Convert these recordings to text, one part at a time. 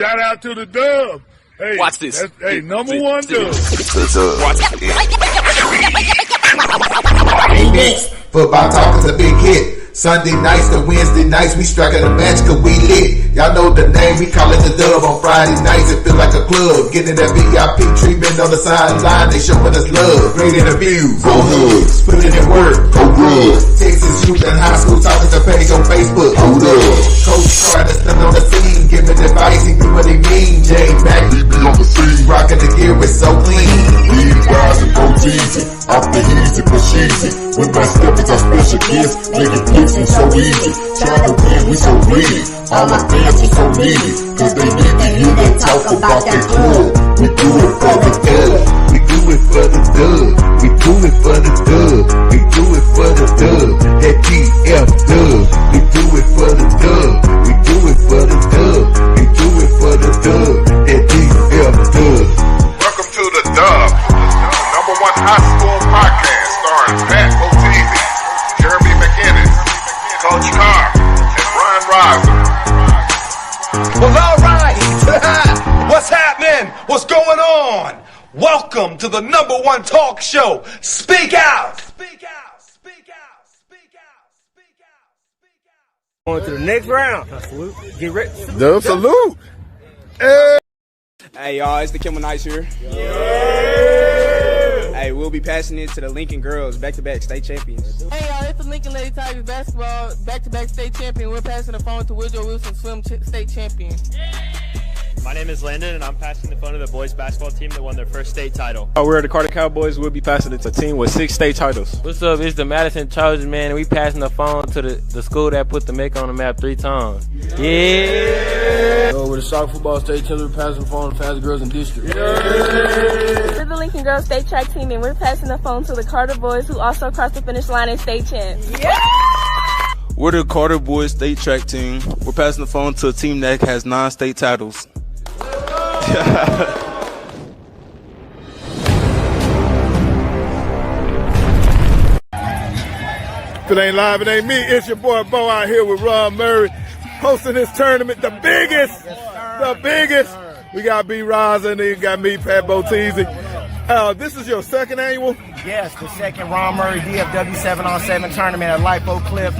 Shout out to the Dub. Hey, watch this. Hey, number one Dub. Football talk is a big hit. Sunday nights to Wednesday nights, we striking a match cause we lit. Y'all know the name, we call it the Dub. On Friday nights, it feel like a club. Getting that VIP treatment on the sideline, they showing us love. Great interviews, go Hoods, put in work, go good. Texas youth and high school talking to page on Facebook, hold up. Coach Carter stand on the scene, giving advice, he do what he mean. Jay Mack, he be on the scene, rocking the gear, it's so clean. We rise and go easy, off the easy, push easy. When my steppers are special gifts, making fixing so easy. Trying to win, we so greedy. All my fans are so needy, cause they need to hear them talk about that club. We do it for the dub. We do it for the dub. We do it for the dub. We do it for the dub. That TF dub. We do it for the dub. We do it for the dub. We do it for the dub. That TF dub. Welcome to the Dub, number one high school podcast starring Pat Botezy, Jeremy McInnes, Coach Carr, and Brian Riser. Well, all right. What's happening? What's going on? Welcome to the number one talk show. Speak out. Speak out. Speak out. Speak out. Speak out. Speak out. On to the next round. Salute. Get ready. Dub salute. Hey y'all, it's the Kimmel Knights here. Hey, we'll be passing it to the Lincoln girls, back-to-back state champions. Hey y'all, it's the Lincoln Lady Tigers basketball, back-to-back state champion. We're passing the phone to Woodrow Wilson, swim state champion. My name is Landon, and I'm passing the phone to the boys basketball team that won their first state title. We're the Carter Cowboys. We'll be passing it to a team with 6 state titles. What's up? It's the Madison Chargers, man, and we passing the phone to the school that put the Macon on the map 3 times. Yeah! We're the Shock Football State team. We're passing the phone to Fast Girls in District. We're the Lincoln Girls State Track team, and we're passing the phone to the Carter Boys, who also crossed the finish line as state champs. Yeah! We're the Carter Boys State Track team. We're passing the phone to a team that has 9 state titles. If it ain't live, it ain't me. It's your boy Bo out here with Ron Murray, hosting this tournament, the biggest. We got B. Riza and then you got me, Pat Botezy. This is your second annual? Yes, the second Ron Murray DFW 7-on-7 tournament at Life Oak Cliff.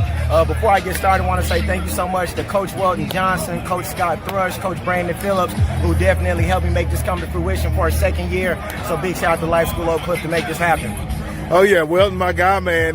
Before I get started, I want to say thank you so much to Coach Welton Johnson, Coach Scott Thrush, Coach Brandon Phillips, who definitely helped me make this come to fruition for our second year. So big shout out to Life School Oak Cliff to make this happen. Oh, yeah, Welton, my guy, man.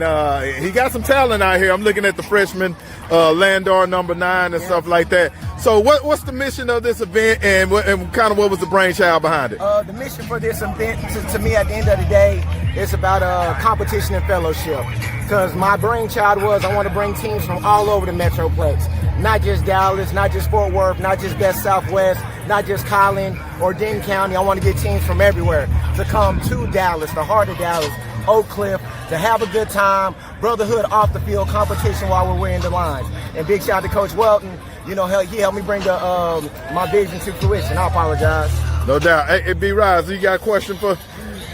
He got some talent out here. I'm looking at the freshman, Landor, number 9, and stuff like that. So what's the mission of this event, and kind of what was the brainchild behind it? The mission for this event, to me, at the end of the day, it's about competition and fellowship. Because my brainchild was I want to bring teams from all over the Metroplex. Not just Dallas, not just Fort Worth, not just Best Southwest, not just Collin or Denton County. I want to get teams from everywhere to come to Dallas, the heart of Dallas, Oak Cliff, to have a good time, brotherhood off the field, competition while we're wearing the lines. And big shout out to Coach Welton. You know, he helped me bring my vision to fruition. I apologize. No doubt. Hey, B. Riza, you got a question for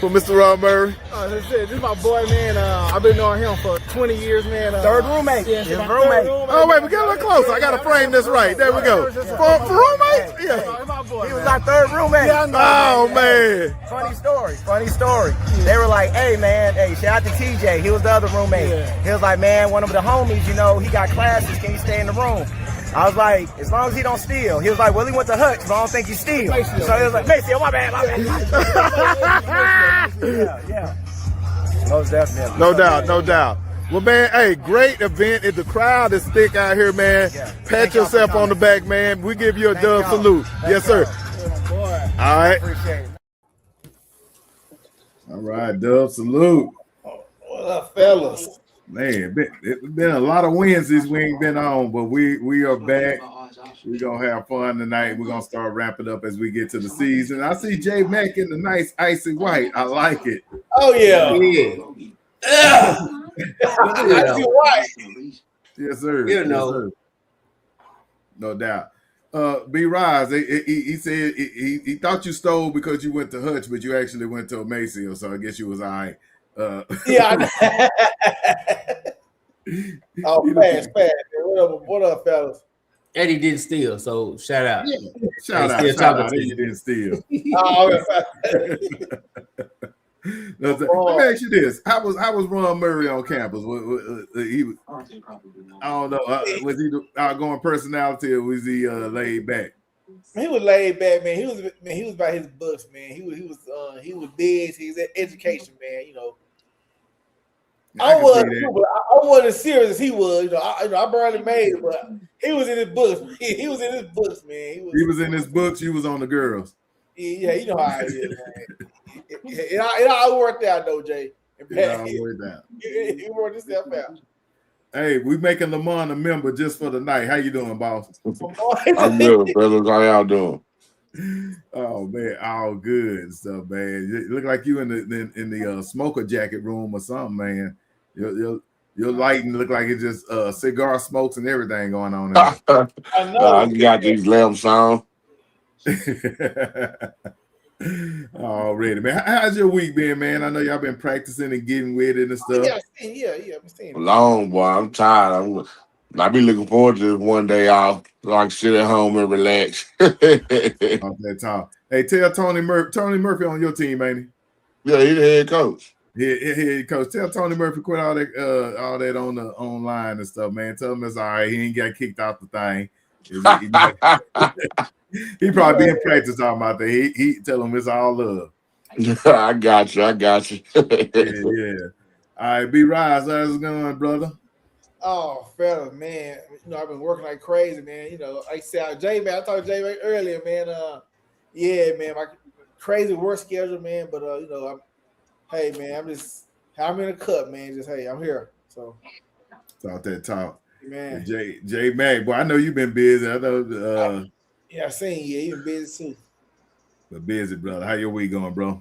Mr. Ron Murray? This is my boy, man. I've been knowing him for 20 years, man. Third roommate. Yeah, his roommate. Oh, wait, we got a little closer. I got to frame this right. There we go. For roommates? Yeah. He was our third roommate. Yeah, oh, man. Funny story. They were like, hey, man, shout out to TJ. He was the other roommate. Yeah. He was like, man, one of the homies, you know, he got classes. Can you stay in the room? I was like, as long as he don't steal. He was like, well, he went to Hutch, but I don't think he steals. So he was like, Macy, my bad. Yeah. Most definitely. No doubt. Well, man, hey, great event. The crowd is thick out here, man. Yeah. Pat yourself on the back, man. We give you a Dub salute. Yes, sir. All right. Appreciate it. All right, Dub salute. What up, fellas? Man, it's been a lot of Wednesdays we ain't been on, but we are back. We're going to have fun tonight. We're going to start wrapping up as we get to the season. I see Jay Mack in the nice icy white. I like it. Oh, yeah. Icy white. Yes, sir. You know. Yes, sir. No doubt. B. Riza, he said he thought you stole because you went to Hutch, but you actually went to Maceo, so I guess you was all right. Yeah. Oh, fast. What up, fellas? And he didn't steal, so shout out. Yeah. Shout out. He didn't steal. Let me ask you this: How was Ron Murray on campus? He was, I don't know. Was he the outgoing personality, or was he laid back? He was laid back, man. He was about his books, man. He was big. He was at education, man. You know, I wasn't as serious as he was. You know, I barely made it, but he was in his books. He was in his books, man. He was in his books. You was on the girls. Yeah, you know how it is, man. It all worked out, though, Jay. It all worked out. He worked himself out. Hey, we making Lamont a member just for the night. How you doing, boss? I'm good, brother. How y'all doing? Oh man, all good and stuff, man. You look like you in the smoker jacket room or something, man. Your lighting look like it's just cigar smokes and everything going on. I got these lamps on. Already, man. How's your week been, man? I know y'all been practicing and getting with it and stuff. Yeah. I'm seeing it. Long, boy. I'm tired. I be looking forward to this one day off, so I can sit at home and relax. Okay, Tom. Hey, tell Tony Murphy on your team, ain't he? Yeah, he's the head coach. Head coach. Tell Tony Murphy quit all that on the online and stuff, man. Tell him it's all right. He ain't got kicked off the thing. He probably be in practice talking about that. He tell him it's all love. I got you. Yeah. All right, B. Rise, how's it going, brother? Oh, fella, man. You know, I've been working like crazy, man. You know, like I said, Jay, man, I talked to Jay earlier, man. Yeah, man, my crazy work schedule, man. But you know, I'm in a cut, man. Just I'm here. So talk that talk. Man. Jay Mack, boy, I know you've been busy. I know yeah, I seen you. You've been busy too. But busy, brother. How your week going, bro?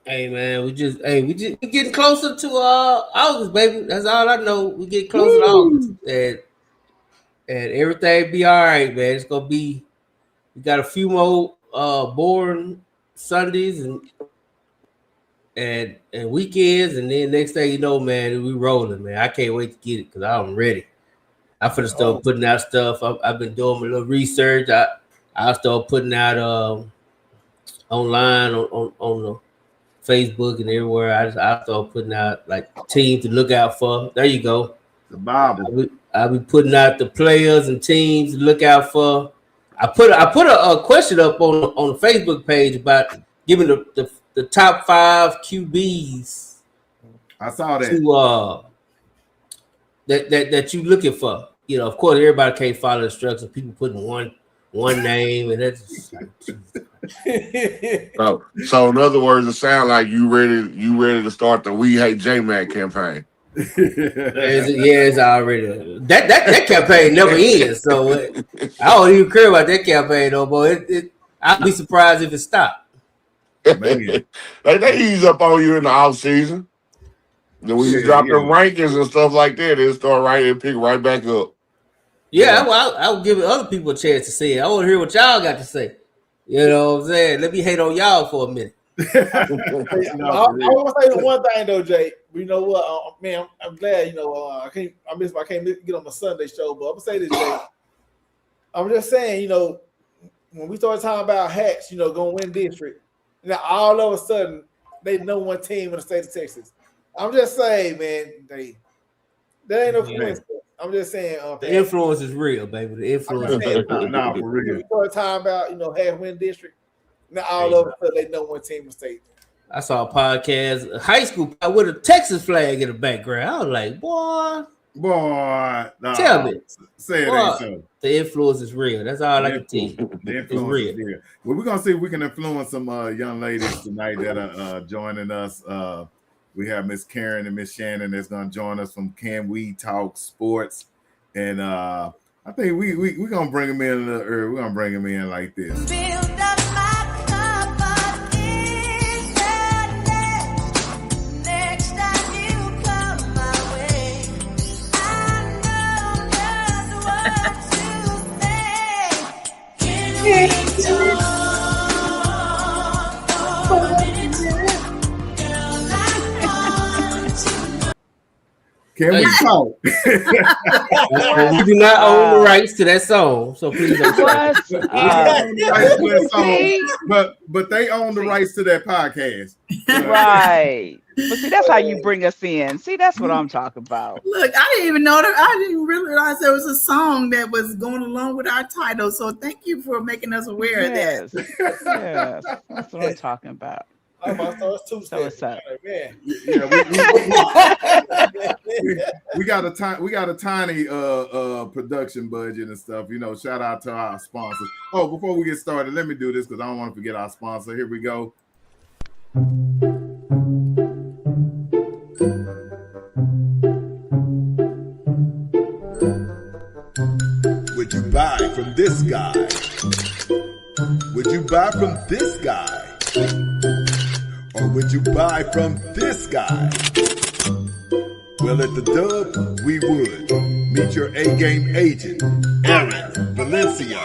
Hey man, we getting closer to August, baby. That's all I know. We get closer to August, and everything be all right, man. It's gonna be. We got a few more boring Sundays and weekends, and then next thing you know, man, we rolling, man. I can't wait to get it because I'm ready. I finna start putting out stuff. I've been doing a little research. I'll start putting out online on the Facebook and everywhere. I start putting out like teams to look out for. There you go. The Bible. I'll be putting out the players and teams to look out for. I put a question up on the Facebook page about giving the top 5 QBs. I saw that. To that you looking for. You know, of course, everybody can't follow instructions. People putting one name, and that's. So in other words, it sounds like you ready to start the We Hate J-Mac campaign. It's already that campaign never ends. So I don't even care about that campaign no more. I'll be surprised if it stopped. Man. They ease up on you in the off season. Then when you drop the rankings and stuff like that, they'll start pick right back up. Yeah, well, I'll give other people a chance to say it. I want to hear what y'all got to say. You know what I'm saying? Let me hate on y'all for a minute. I want to say the one thing though, Jay. You know what, man? I'm glad. You know, I can't get on the Sunday show, but I'm gonna say this, Jay. I'm just saying, you know, when we started talking about Hats, you know, gonna win district, now all of a sudden they know one team in the state of Texas. I'm just saying, man, that ain't no coincidence. I'm just saying, the influence is real, baby. The influence is real. For real. We started talking about, you know, half-win district. Now all of a sudden they know one team in the state. I saw a podcast, a high school with a Texas flag in the background. I was like, boy, tell me. Say it ain't so. The influence is real. That's all I can tell you. The influence is real. Well, we're gonna see if we can influence some young ladies tonight that are joining us. We have Miss Karen and Miss Shannon that's gonna join us from Can We Talk Sports, and I think we're gonna bring them in a little early. We're gonna bring them in like this. Can we talk? We do not own the rights to that song, so please don't. But they own the rights to that podcast. Right. But see, that's how you bring us in. See, that's what I'm talking about. Look, I didn't even know that. I didn't realize there was a song that was going along with our title. So thank you for making us aware of that. Yes, that's what I'm talking about. I'm about to start two So what's up? man. Yeah, we got a tiny production budget and stuff. You know, shout out to our sponsors. Oh, before we get started, let me do this because I don't want to forget our sponsor. Here we go. Would you buy from this guy? Would you buy from this guy? Or would you buy from this guy? Well, at the Dub, we would. Meet your A-game agent, Aaron Valencia.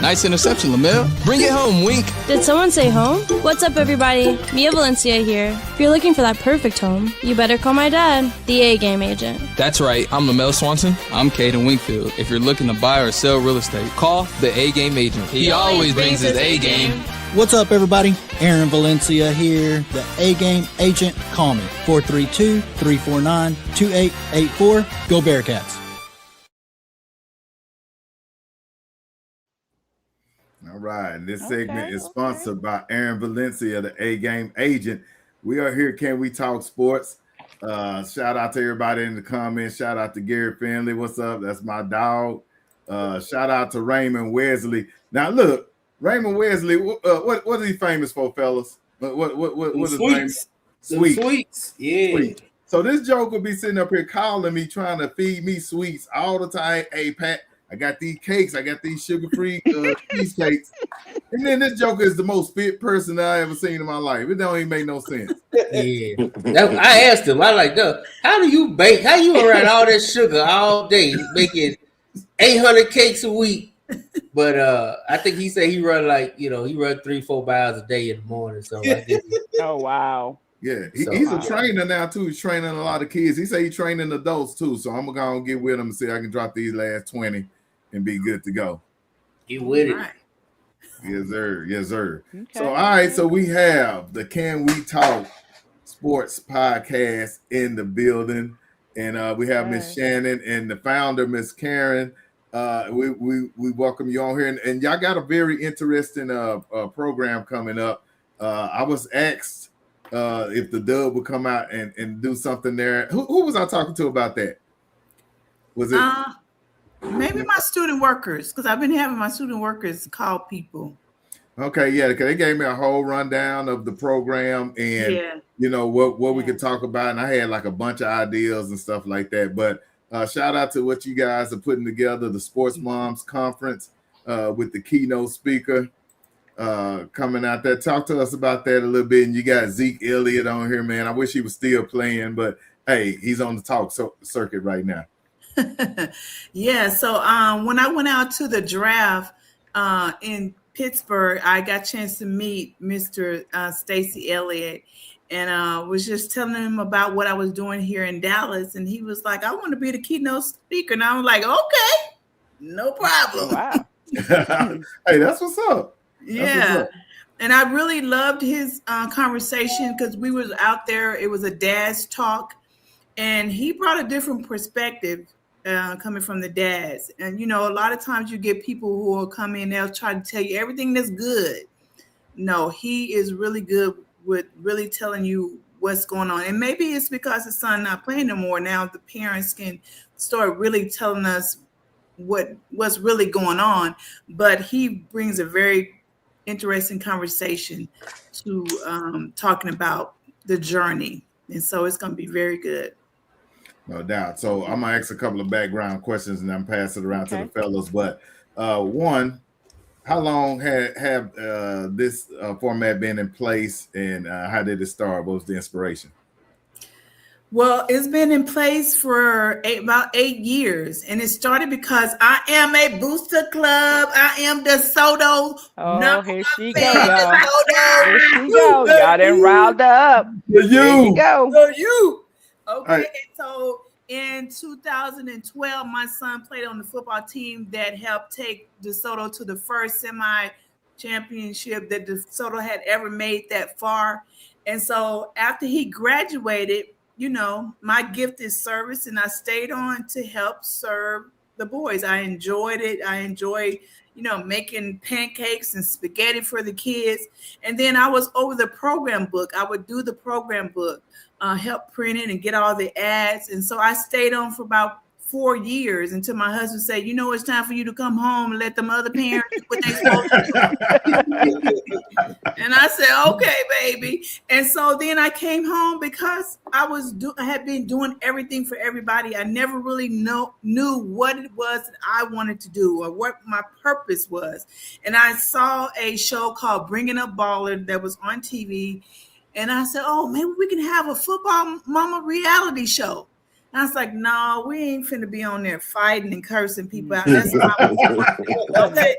Nice interception, Lamel. Bring it home, Wink. Did someone say home? What's up, everybody? Mia Valencia here. If you're looking for that perfect home, you better call my dad, the A-game agent. That's right. I'm Lamel Swanson. I'm Caden Wingfield. If you're looking to buy or sell real estate, call the A-game agent. He always brings his A-game. What's up, everybody? Aaron Valencia here, the A-game agent. Call me, 432-349-2884. Go Bearcats. All right. This segment is sponsored by Aaron Valencia, the A-game agent. We are here. Can we talk sports? Shout out to everybody in the comments. Shout out to Gary Finley. What's up? That's my dog. Shout out to Raymond Wesley. Now, look, Raymond Wesley, what is he famous for, fellas? What is his name? Sweets. Yeah. Sweet. So this joke will be sitting up here calling me, trying to feed me sweets all the time. Hey, Pat, I got these cakes. I got these sugar-free cheesecakes. And then this joker is the most fit person I ever seen in my life. It don't even make no sense. Yeah. I asked him, I like, how do you bake? How you around all that sugar all day, making 800 cakes a week? But I think he said he run 3-4 miles a day in the morning. So I guess oh, wow. Yeah, he's a trainer now too. He's training a lot of kids. He say he's training adults too. So I'm gonna get with him and see if I can drop these last 20 and be good to go. Get with it. Yes, sir. Yes, sir. Okay. So all right, so we have the Can We Talk Sports podcast in the building, and we have Miss Shannon and the founder, Miss Karen. We welcome you on here, and y'all got a very interesting program coming up. I was asked if the Dub would come out and do something there. Who was I talking to about that? Was it maybe my student workers, because I've been having my student workers call people. Okay, yeah, because they gave me a whole rundown of the program and you know what we could talk about, and I had like a bunch of ideas and stuff like that. But shout out to what you guys are putting together, the Sports Moms Conference with the keynote speaker coming out there. Talk to us about that a little bit. And you got Zeke Elliott on here, man. I wish he was still playing, but hey, he's on the talk circuit right now. Yeah, so when I went out to the draft in Pittsburgh, I got a chance to meet Mr. Stacy Elliott, and was just telling him about what I was doing here in Dallas, and he was like, I want to be the keynote speaker. And I was like, okay, no problem. Wow. Hey, that's what's up. Yeah. And I really loved his conversation because we was out there. It was a dad's talk, and he brought a different perspective coming from the dads. And, you know, a lot of times you get people who will come in, they'll try to tell you everything that's good. No, he is really good with really telling you what's going on. And maybe it's because his son not playing no more. Now the parents can start really telling us what's really going on. But he brings a very interesting conversation to talking about the journey. And so it's going to be very good. No doubt. So I'm gonna ask a couple of background questions and then pass it around to the fellas. But one, how long have this format been in place, and how did it start? What was the inspiration? Well, it's been in place for about 8 years, and it started because I am a Booster Club. I am DeSoto. Oh, here she go, y'all. Here she go. Y'all done riled up. Here you go. For you. Okay, Right. so in 2012, my son played on the football team that helped take DeSoto to the first semi-championship that DeSoto had ever made that far. And so after he graduated, you know, my gift is service, and I stayed on to help serve the boys. I enjoyed it. I enjoyed, you know, making pancakes and spaghetti for the kids. And then I was over the program book. I would do the program book, help print it and get all the ads. And so I stayed on for about 4 years until my husband said, you know, it's time for you to come home and let them other parents do what they supposed to do. And I said, okay, baby. And so then I came home because I had been doing everything for everybody. I never really knew what it was that I wanted to do or what my purpose was. And I saw a show called Bringing Up Baller that was on TV. And I said, oh, maybe we can have a football mama reality show. And I was like, no, we ain't finna be on there fighting and cursing people out. That's not what we want to do. Okay.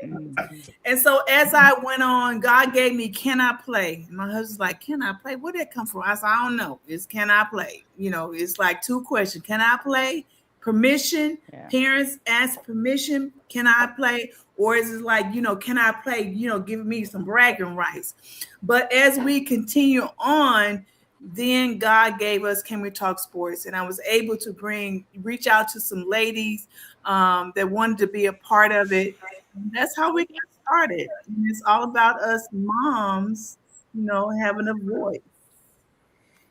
And so as I went on, God gave me, can I play? And my husband's like, can I play? Where'd that come from? I said, I don't know. It's can I play? You know, it's like 2 questions. Can I play? Permission. Yeah. Parents ask permission. Can I play? Or is it like, you know, can I play? You know, give me some bragging rights. But as we continue on, then God gave us Can We Talk Sports, and I was able to reach out to some ladies that wanted to be a part of it. And that's how we got started. And it's all about us moms, you know, having a voice.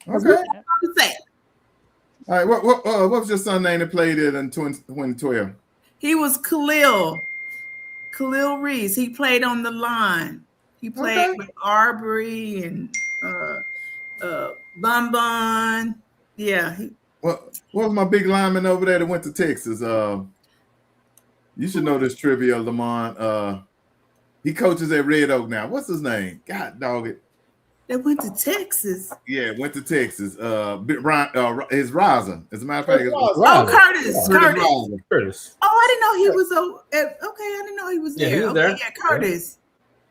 Okay. All right. What was your son's name that played it in 2012? He was Khalil Reese. He played on the line. He played with Arbery and Bun Bun. Yeah. What was my big lineman over there that went to Texas? You should know this trivia, Lamont. He coaches at Red Oak now. What's his name? God dog it. That went to Texas. Yeah, went to Texas. His Riser. As a matter of fact, Curtis. Oh, I didn't know he was okay. I didn't know he was there. He was there. Yeah, Curtis.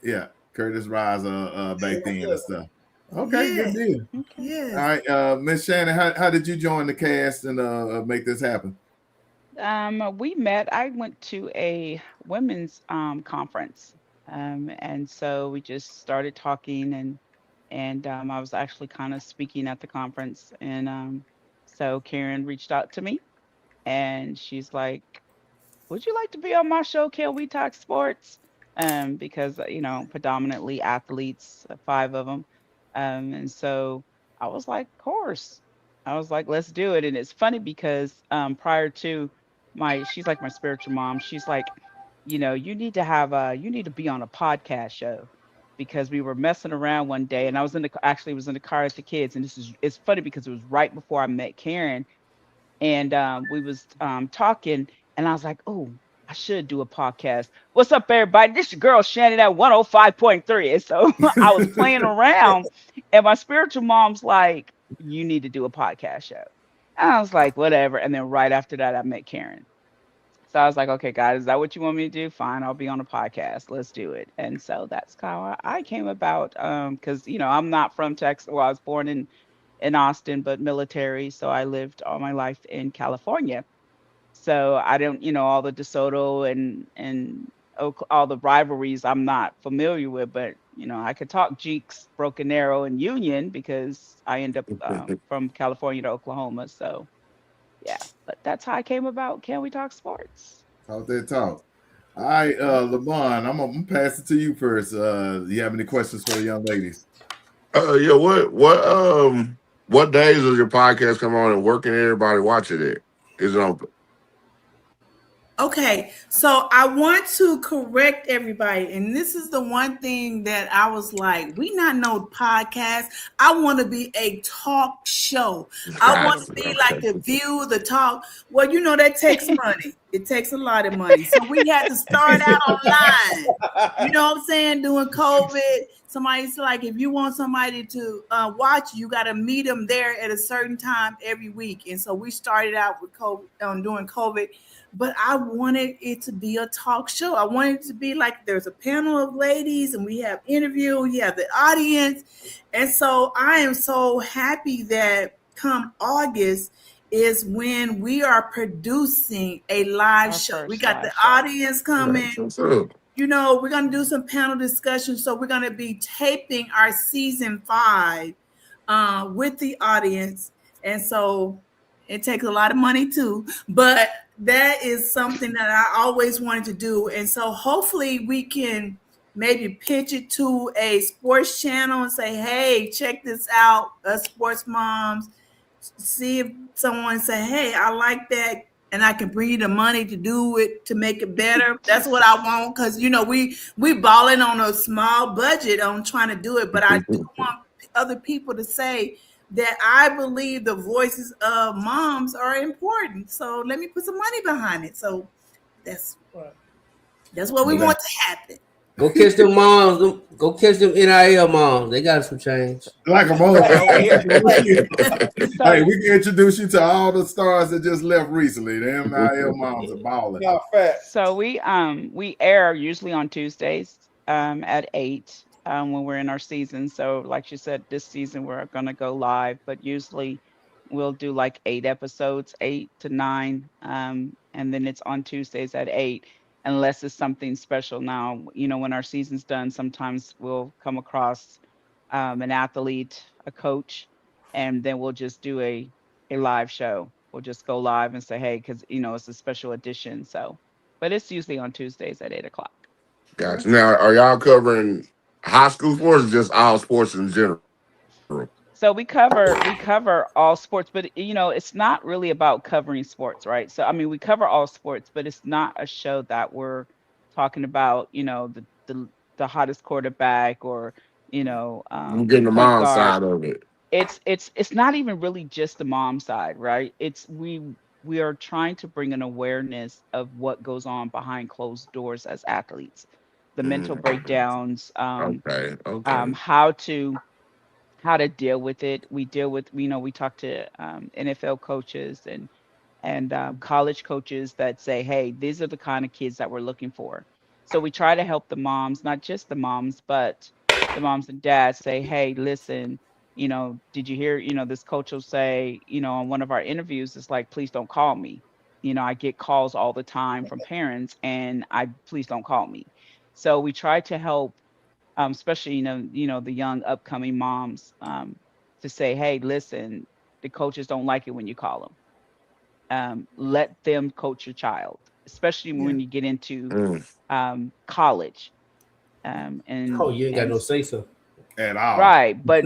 Yeah, Curtis Riser back then and stuff. Okay, good deal. Yeah. All right, Miss Shannon, how did you join the cast and make this happen? We met. I went to a women's conference, and so we just started talking, and I was actually kind of speaking at the conference, and so Karen reached out to me, and she's like, "Would you like to be on my show, Can We Talk Sports?" Because you know, predominantly athletes, 5 of them. And so I was like, of course. I was like, let's do it. And it's funny because prior to she's like my spiritual mom. She's like, you know, you need to be on a podcast show, because we were messing around one day, and I was in the car with the kids. And it's funny because it was right before I met Karen, and we was talking, and I was like, oh, I should do a podcast. What's up, everybody? This your girl Shannon at 105.3. And so I was playing around, and my spiritual mom's like, you need to do a podcast show. And I was like, whatever. And then right after that, I met Karen. So I was like, okay, God, is that what you want me to do? Fine, I'll be on a podcast. Let's do it. And so that's how I came about, because, you know, I'm not from Texas. Well, I was born in Austin, but military. So I lived all my life in California. So I don't, you know, all the DeSoto and all the rivalries I'm not familiar with, but, you know, I could talk Jeeks, Broken Arrow, and Union because I end up from California to Oklahoma. So, yeah, but that's how I came about Can We Talk Sports? Talk that talk. All right, Lamont, I'm going to pass it to you first. Do you have any questions for the young ladies? Yeah, what days does your podcast come on and where can everybody watch it at? Is it open? Okay, so I want to correct everybody, and this is the one thing that I was like, we not no podcast. I want to be a talk show. I want to be like The View, The Talk. Well, you know, that takes money. It takes a lot of money. So we had to start out online. You know what I'm saying? Doing COVID. Somebody's like, if you want somebody to watch, you got to meet them there at a certain time every week. And so we started out with COVID, during COVID. But I wanted it to be a talk show. I wanted it to be like there's a panel of ladies and we have interview, you have the audience. And so I am so happy that come August is when we are producing a live show. We got the audience coming. You know, we're going to do some panel discussions. So we're going to be taping our season 5 with the audience. And so it takes a lot of money too, but that is something that I always wanted to do. And so hopefully we can maybe pitch it to a sports channel and say, hey, check this out, us sports moms. See if someone say, hey, I like that, and I can bring you the money to do it, to make it better. That's what I want, because, you know, we balling on a small budget on trying to do it, but I do want other people to say that I believe the voices of moms are important. So let me put some money behind it. So that's what we want to happen. Go catch them moms. Go catch them NIL moms. They got some change. Like a mother. Hey, we can introduce you to all the stars that just left recently. The NIL moms are balling. So we air usually on Tuesdays at 8 when we're in our season. So like you said, this season we're gonna go live, but usually we'll do like 8 episodes, 8 to 9, and then it's on Tuesdays at 8. Unless it's something special. Now, you know, when our season's done, sometimes we'll come across an athlete, a coach, and then we'll just do a live show. We'll just go live and say, hey, because, you know, it's a special edition. So, but it's usually on Tuesdays at 8 o'clock. Gotcha. Now, are y'all covering high school sports or just all sports in general? So we cover all sports, but you know, it's not really about covering sports, right? So I mean, we cover all sports, but it's not a show that we're talking about, you know, the hottest quarterback or, you know, I'm getting the mom side of it. It's not even really just the mom side, right? It's we are trying to bring an awareness of what goes on behind closed doors as athletes, the mental breakdowns, how to deal with it. We deal with, you know, we talk to NFL coaches and college coaches that say, hey, these are the kind of kids that we're looking for. So we try to help the moms, not just the moms, but the moms and dads say, hey, listen, you know, did you hear, you know, this coach will say, you know, on one of our interviews, it's like, please don't call me. You know, I get calls all the time from parents and please don't call me. So we try to help especially, you know, the young upcoming moms to say, hey, listen, the coaches don't like it when you call them. Let them coach your child, especially when you get into college. And you ain't got no say so at all. Right. But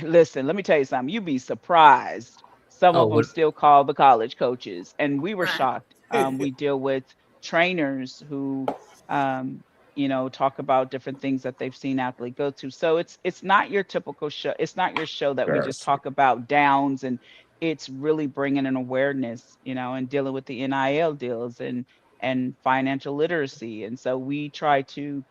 listen, let me tell you something. You'd be surprised. Some of them still call the college coaches. And we were shocked. We deal with trainers who you know, talk about different things that they've seen athletes go to. So it's not your typical show. It's not your show that we just talk about downs, and it's really bringing an awareness, you know, and dealing with the NIL deals and financial literacy. And so we try to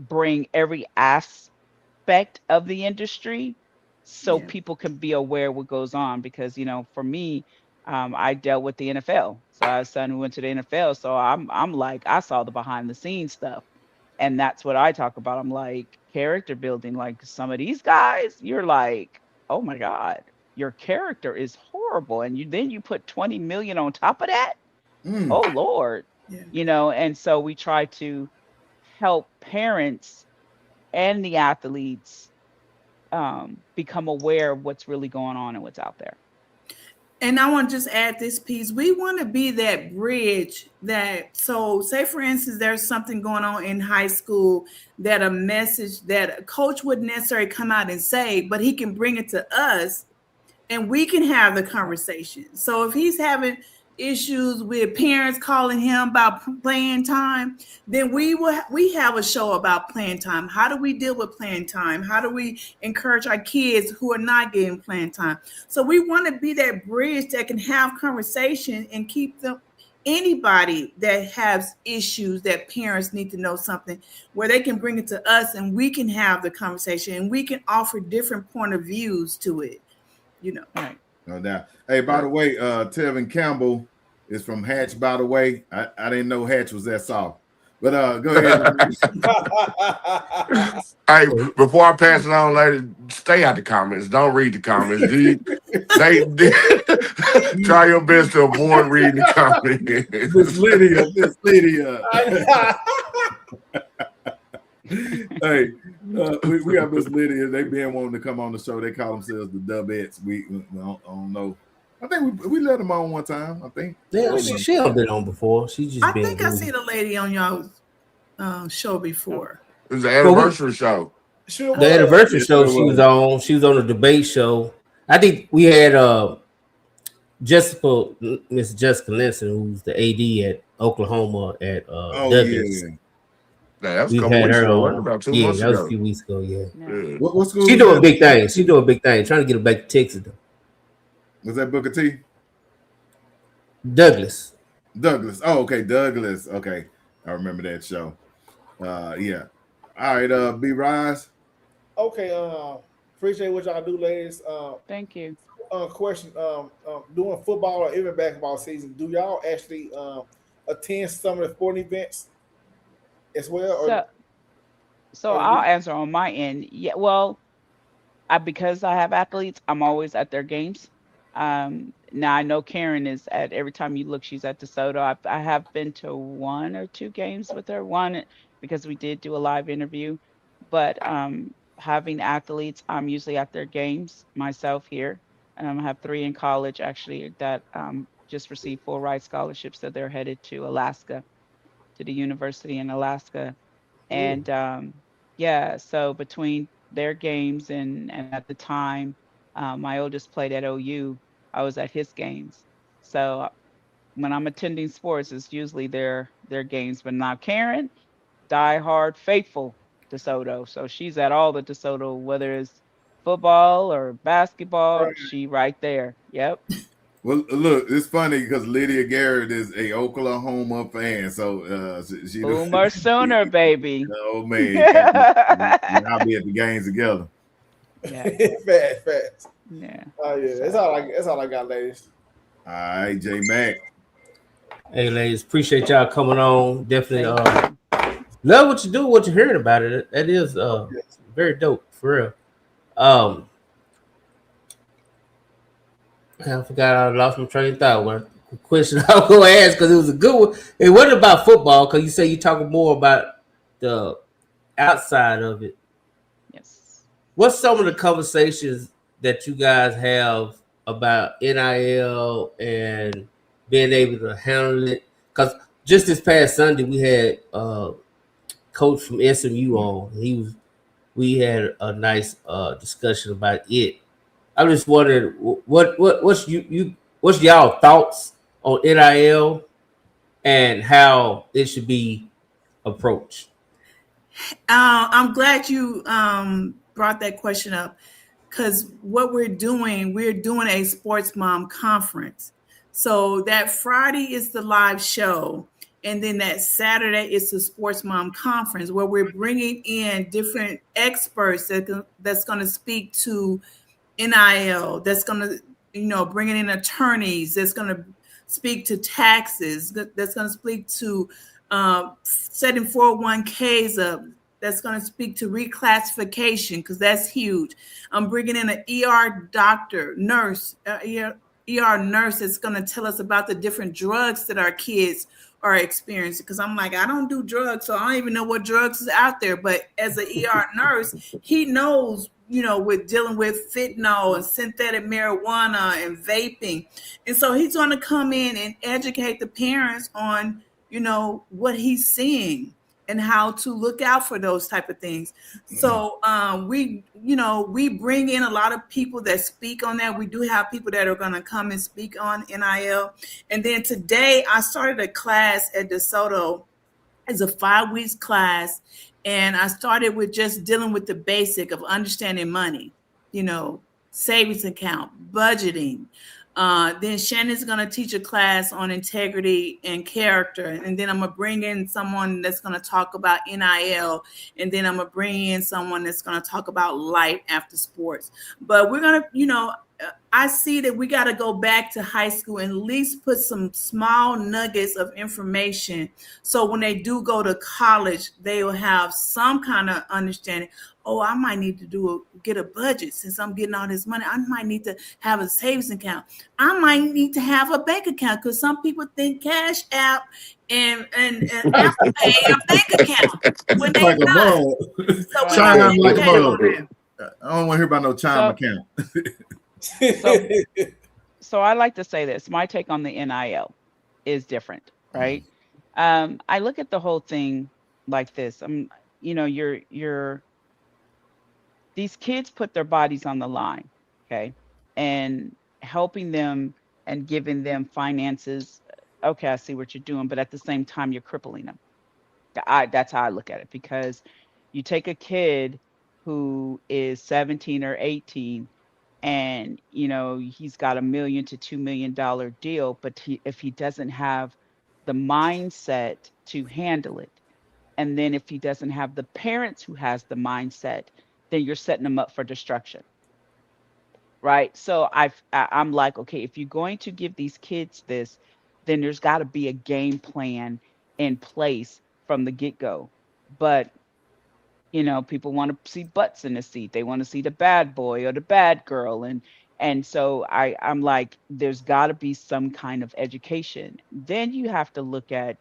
bring every aspect of the industry so people can be aware what goes on. Because, you know, for me, I dealt with the NFL. So I had a son who went to the NFL. So I'm like, I saw the behind the scenes stuff. And that's what I talk about. I'm like, character building. Like some of these guys, you're like, oh my God, your character is horrible. And then you put 20 million on top of that. Oh Lord. You know, and so we try to help parents and the athletes become aware of what's really going on and what's out there. And I want to just add this piece. We want to be that bridge so say for instance, there's something going on in high school that a message that a coach wouldn't necessarily come out and say, but he can bring it to us and we can have the conversation. So if he's having issues with parents calling him about playing time, then we have a show about playing time. How do we deal with playing time? How do we encourage our kids who are not getting playing time? So we want to be that bridge that can have conversation and keep them anybody that has issues that parents need to know something, where they can bring it to us and we can have the conversation and we can offer different point of views to it, you know. Right. No doubt. Hey, by the way, Tevin Campbell is from Hatch, by the way. I didn't know Hatch was that soft. But go ahead. Hey, before I pass it on, lady, stay out the comments. Don't read the comments. Try your best to avoid reading the comments. Miss Lydia. Hey, we got Miss Lydia. They been wanting to come on the show. They call themselves the Dubettes. We don't know. I think we let them on one time. I think. Yeah, she have been on before. She just. I think I seen a lady on y'all's show before. It was the anniversary show. Sure. The anniversary show she was on. She was on the debate show. I think we had Miss Jessica Linson, who's the AD at Oklahoma at Douglas. Yeah, that was We've a couple had weeks her ago. on. About 2 Yeah, months that was ago. a few weeks ago. Yeah. What school? She doing big things. She doing big things. Trying to get her back to Texas though. Was that Booker T? Douglas. Oh, okay, Douglas. Okay, I remember that show. Yeah. All right, B Rise. Okay, appreciate what y'all do, ladies. Thank you. Question: doing football or even basketball season, do y'all actually attend some of the sporting events as well? Or, So I'll answer on my end. Yeah, well, because I have athletes, I'm always at their games. Now I know Karen is at every time you look, she's at DeSoto. I have been to 1 or 2 games with her. One because we did do a live interview, but having athletes, I'm usually at their games myself here. I have 3 in college actually that just received full ride scholarships, so they're headed to Alaska, to the university in Alaska, and yeah. So between their games and at the time, my oldest played at OU. I was at his games. So when I'm attending sports, it's usually their games. But now Karen, diehard faithful DeSoto. So she's at all the DeSoto, whether it's football or basketball, she right there. Yep. Well, look, it's funny because Lydia Garrett is a Oklahoma fan, so she Boomer Sooner, baby. Oh man, I'll be at the games together. Yeah. fast. Yeah. Oh yeah, that's all I got, ladies. All right, J Mac. Hey, ladies, appreciate y'all coming on. Definitely love what you do, what you're hearing about it. That is very dope, for real. I forgot I lost my train of thought. What question I was going to ask, because it was a good one. It wasn't about football, because you say you're talking more about the outside of it. Yes. What's some of the conversations that you guys have about NIL and being able to handle it? Because just this past Sunday, we had coach from SMU on. We had a nice discussion about it. I'm just wondering what's y'all thoughts on NIL and how it should be approached. I'm glad you brought that question up, because what we're doing a sports mom conference. So that Friday is the live show, and then that Saturday is the sports mom conference, where we're bringing in different experts that's going to speak to NIL, that's going to, bringing in attorneys, that's going to speak to taxes, that's going to speak to setting 401ks up, that's going to speak to reclassification, because that's huge. I'm bringing in an ER nurse that's going to tell us about the different drugs that our kids are experiencing, because I'm like, I don't do drugs, so I don't even know what drugs is out there. But as an ER nurse, he knows, with dealing with fentanyl and synthetic marijuana and vaping. And so he's going to come in and educate the parents on, what he's seeing and how to look out for those type of things. So we bring in a lot of people that speak on that. We do have people that are going to come and speak on NIL. And then today I started a class at DeSoto. It's a 5-week class. And I started with just dealing with the basic of understanding money, savings account, budgeting, Then Shannon's going to teach a class on integrity and character. And then I'm going to bring in someone that's going to talk about NIL. And then I'm going to bring in someone that's going to talk about life after sports. But we're going to, I see that we got to go back to high school and at least put some small nuggets of information. So when they do go to college, they will have some kind of understanding. Oh, I might need to get a budget since I'm getting all this money. I might need to have a savings account. I might need to have a bank account because some people think Cash App and Apple Pay a bank account when they Like a not. ball. So we Chime gotta like a educate ball. on that. I don't want to hear about no chime account. So I like to say this. My take on the NIL is different, right? I look at the whole thing like this. These kids put their bodies on the line, okay? And helping them and giving them finances. Okay, I see what you're doing, but at the same time, you're crippling them. That's how I look at it, because you take a kid who is 17 or 18 and he's got $1 million to $2 million deal, but if he doesn't have the mindset to handle it, and then if he doesn't have the parents who has the mindset, then you're setting them up for destruction, right? So I'm like, okay, if you're going to give these kids this, then there's got to be a game plan in place from the get-go. But people want to see butts in the seat. They want to see the bad boy or the bad girl. And so I'm like, there's got to be some kind of education. Then you have to look at,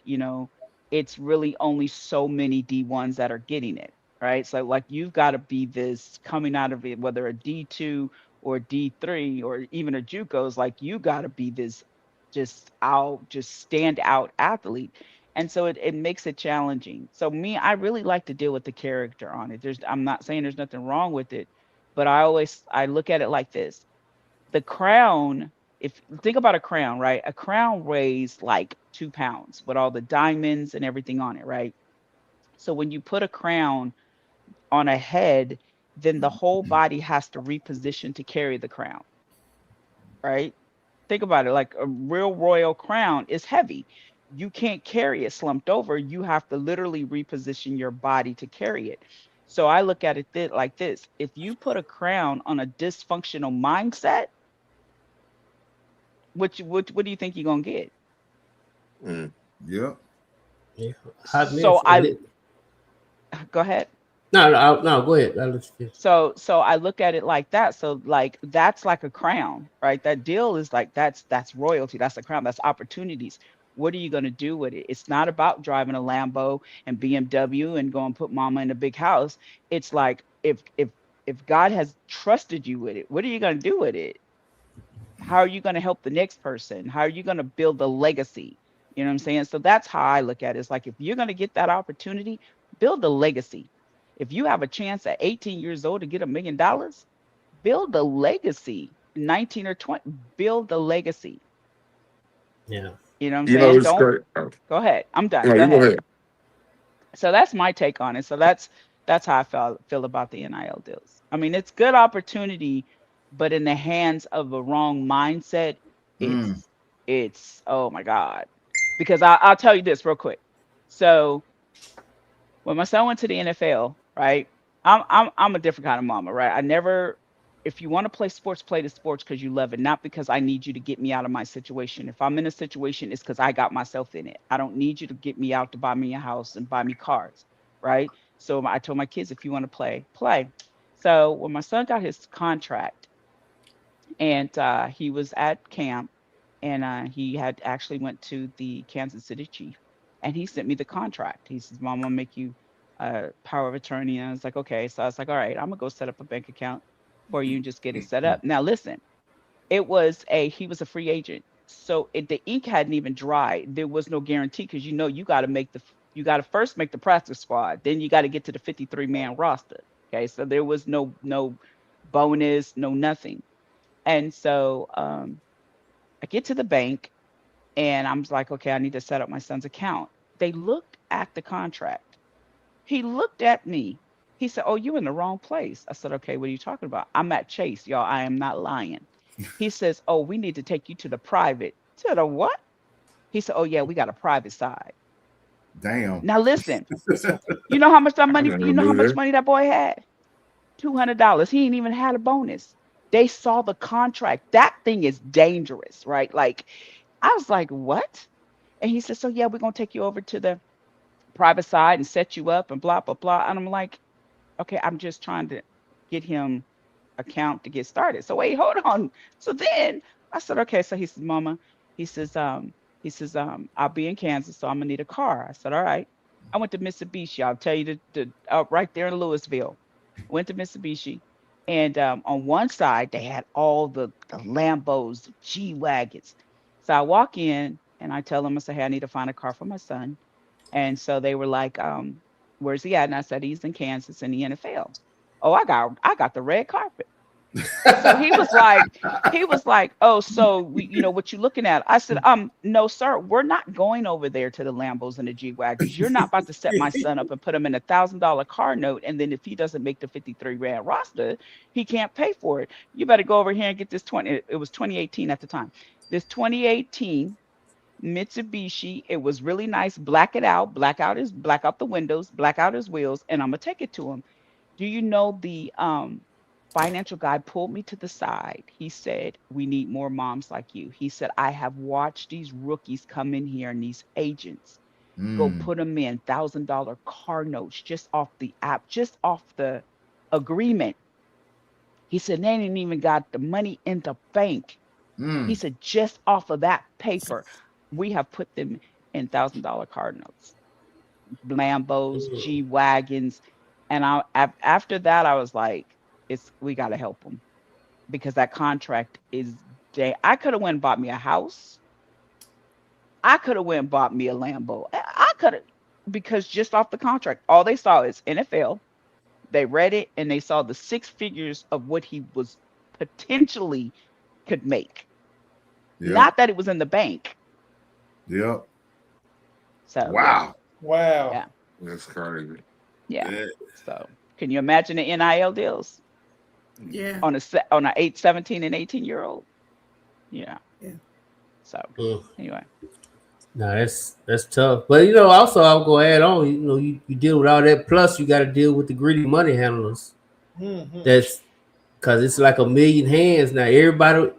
it's really only so many D1s that are getting it, right? So like you've got to be this coming out of it, whether a D2 or D3 or even a JUCO's, like you got to be this just stand out athlete. And so it makes it challenging. So I really like to deal with the character on it. I'm not saying there's nothing wrong with it, but I look at it like this. The crown, think about a crown, right? A crown weighs like 2 pounds with all the diamonds and everything on it, right? So when you put a crown on a head, then the whole body has to reposition to carry the crown, right? Think about it, like a real royal crown is heavy. You can't carry it slumped over. You have to literally reposition your body to carry it. So I look at it like this. If you put a crown on a dysfunctional mindset, what do you think you're going to get? Yeah. So go ahead. No, go ahead. So I look at it like that. So like that's like a crown, right? That deal is like that's royalty. That's a crown. That's opportunities. What are you going to do with it? It's not about driving a Lambo and BMW and going put mama in a big house. It's like if God has trusted you with it, what are you going to do with it? How are you going to help the next person? How are you going to build a legacy? You know what I'm saying? So that's how I look at it. It's like if you're going to get that opportunity, build a legacy. If you have a chance at 18 years old to get $1 million, build a legacy. 19 or 20, build a legacy. Yeah. You know what I'm saying? Go ahead. I'm done. No, go ahead. So that's my take on it. So that's how I feel about the NIL deals. I mean, it's good opportunity, but in the hands of a wrong mindset, it's oh my God. Because I'll tell you this real quick. So when my son went to the NFL, right? I'm a different kind of mama, right? If you want to play sports, play the sports because you love it, not because I need you to get me out of my situation. If I'm in a situation, it's because I got myself in it. I don't need you to get me out to buy me a house and buy me cars, right? So I told my kids, if you want to play, play. So when my son got his contract and he was at camp and he had actually went to the Kansas City Chief and he sent me the contract. He says, Mom, I'll make you power of attorney. And I was like, okay. So I was like, all right, I'm gonna go set up a bank account for you and just get it set up. Now listen, he was a free agent. So the ink hadn't even dried. There was no guarantee because you got to first make the practice squad. Then you got to get to the 53-man roster. Okay. So there was no bonus, no nothing. And so I get to the bank and I'm like, okay, I need to set up my son's account. They looked at the contract. He looked at me. He said, oh, you're in the wrong place. I said, okay, what are you talking about? I'm at Chase, y'all. I am not lying. He says, "Oh, we need to take you to the private." I said, "A what?" He said, "Oh yeah, we got a private side." Damn. Now listen, you know how much that money? never You know how knew much that. money that boy had? $200. He ain't even had a bonus. They saw the contract. That thing is dangerous, right? Like, I was like, "What?" And he said, "So yeah, we're gonna take you over to the private side and set you up and blah blah blah." And I'm like, "Okay, I'm just trying to get him account to get started." So wait, hold on. So then I said, "Okay." So he says, "Mama," he says, "I'll be in Kansas, so I'm gonna need a car." I said, "All right." I went to Mitsubishi. I'll tell you the right there in Louisville. Went to Mitsubishi, and on one side they had all the Lambos, the G wagons. So I walk in and I tell them, I say, "Hey, I need to find a car for my son." And so they were like, "Where's he at?" And I said, "He's in Kansas in the NFL." "Oh, I got the red carpet." So he was like, "Oh, so what you looking at?" I said, "No, sir, we're not going over there to the Lambos and the G Wagons. You're not about to set my son up and put him in $1,000 car note, and then if he doesn't make the 53 grand roster, he can't pay for it. You better go over here and get this 20." It was 2018 at the time. This 2018 Mitsubishi. It was really nice. Black out the windows, black out his wheels, and I'm gonna take it to him. Do you know the financial guy pulled me to the side? He said, "We need more moms like you." He said, "I have watched these rookies come in here and these agents go put them in $1,000 car notes just off the app, just off the agreement." He said, "They ain't even got the money in the bank." He said, "Just off of that paper, we have put them in $1,000 car notes, Lambos, G wagons." And after that, I was like, we got to help them, because that contract is I could have went and bought me a house. I could have went and bought me a Lambo. I could have, because just off the contract, all they saw is NFL. They read it and they saw the six figures of what he was potentially could make. Yep. Not that it was in the bank. Yep. So Wow. Wow. Yeah. That's crazy. Yeah. So can you imagine the NIL deals Yeah. on a 17 and 18-year-old? Yeah. Yeah. So anyway. No, that's tough. But also I'll go add on. You deal with all that. Plus, you got to deal with the greedy money handlers. That's because it's like a million hands now. Everybody,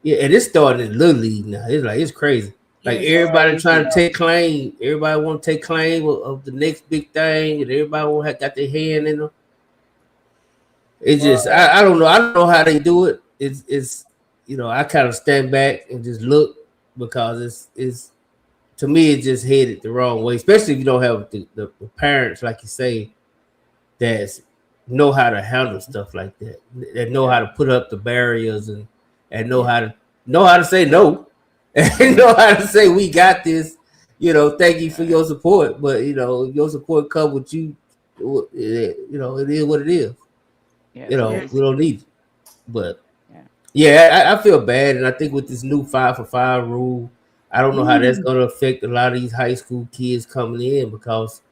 and it's starting in Little League now. It's crazy. Like everybody trying to take claim. Everybody want to take claim of the next big thing, and everybody want to got their hand in them. It's just I don't know. I don't know how they do it. It's I kind of stand back and just look, because it's to me it just headed the wrong way. Especially if you don't have the parents, like you say, that know how to handle stuff like that. That know how to put up the barriers and know how to say no. And know how to say, "We got this, thank you for your support." But your support comes with you, it is what it is. We don't need it. But I feel bad, and I think with this new 5-for-5 rule, I don't know how that's gonna affect a lot of these high school kids coming in, because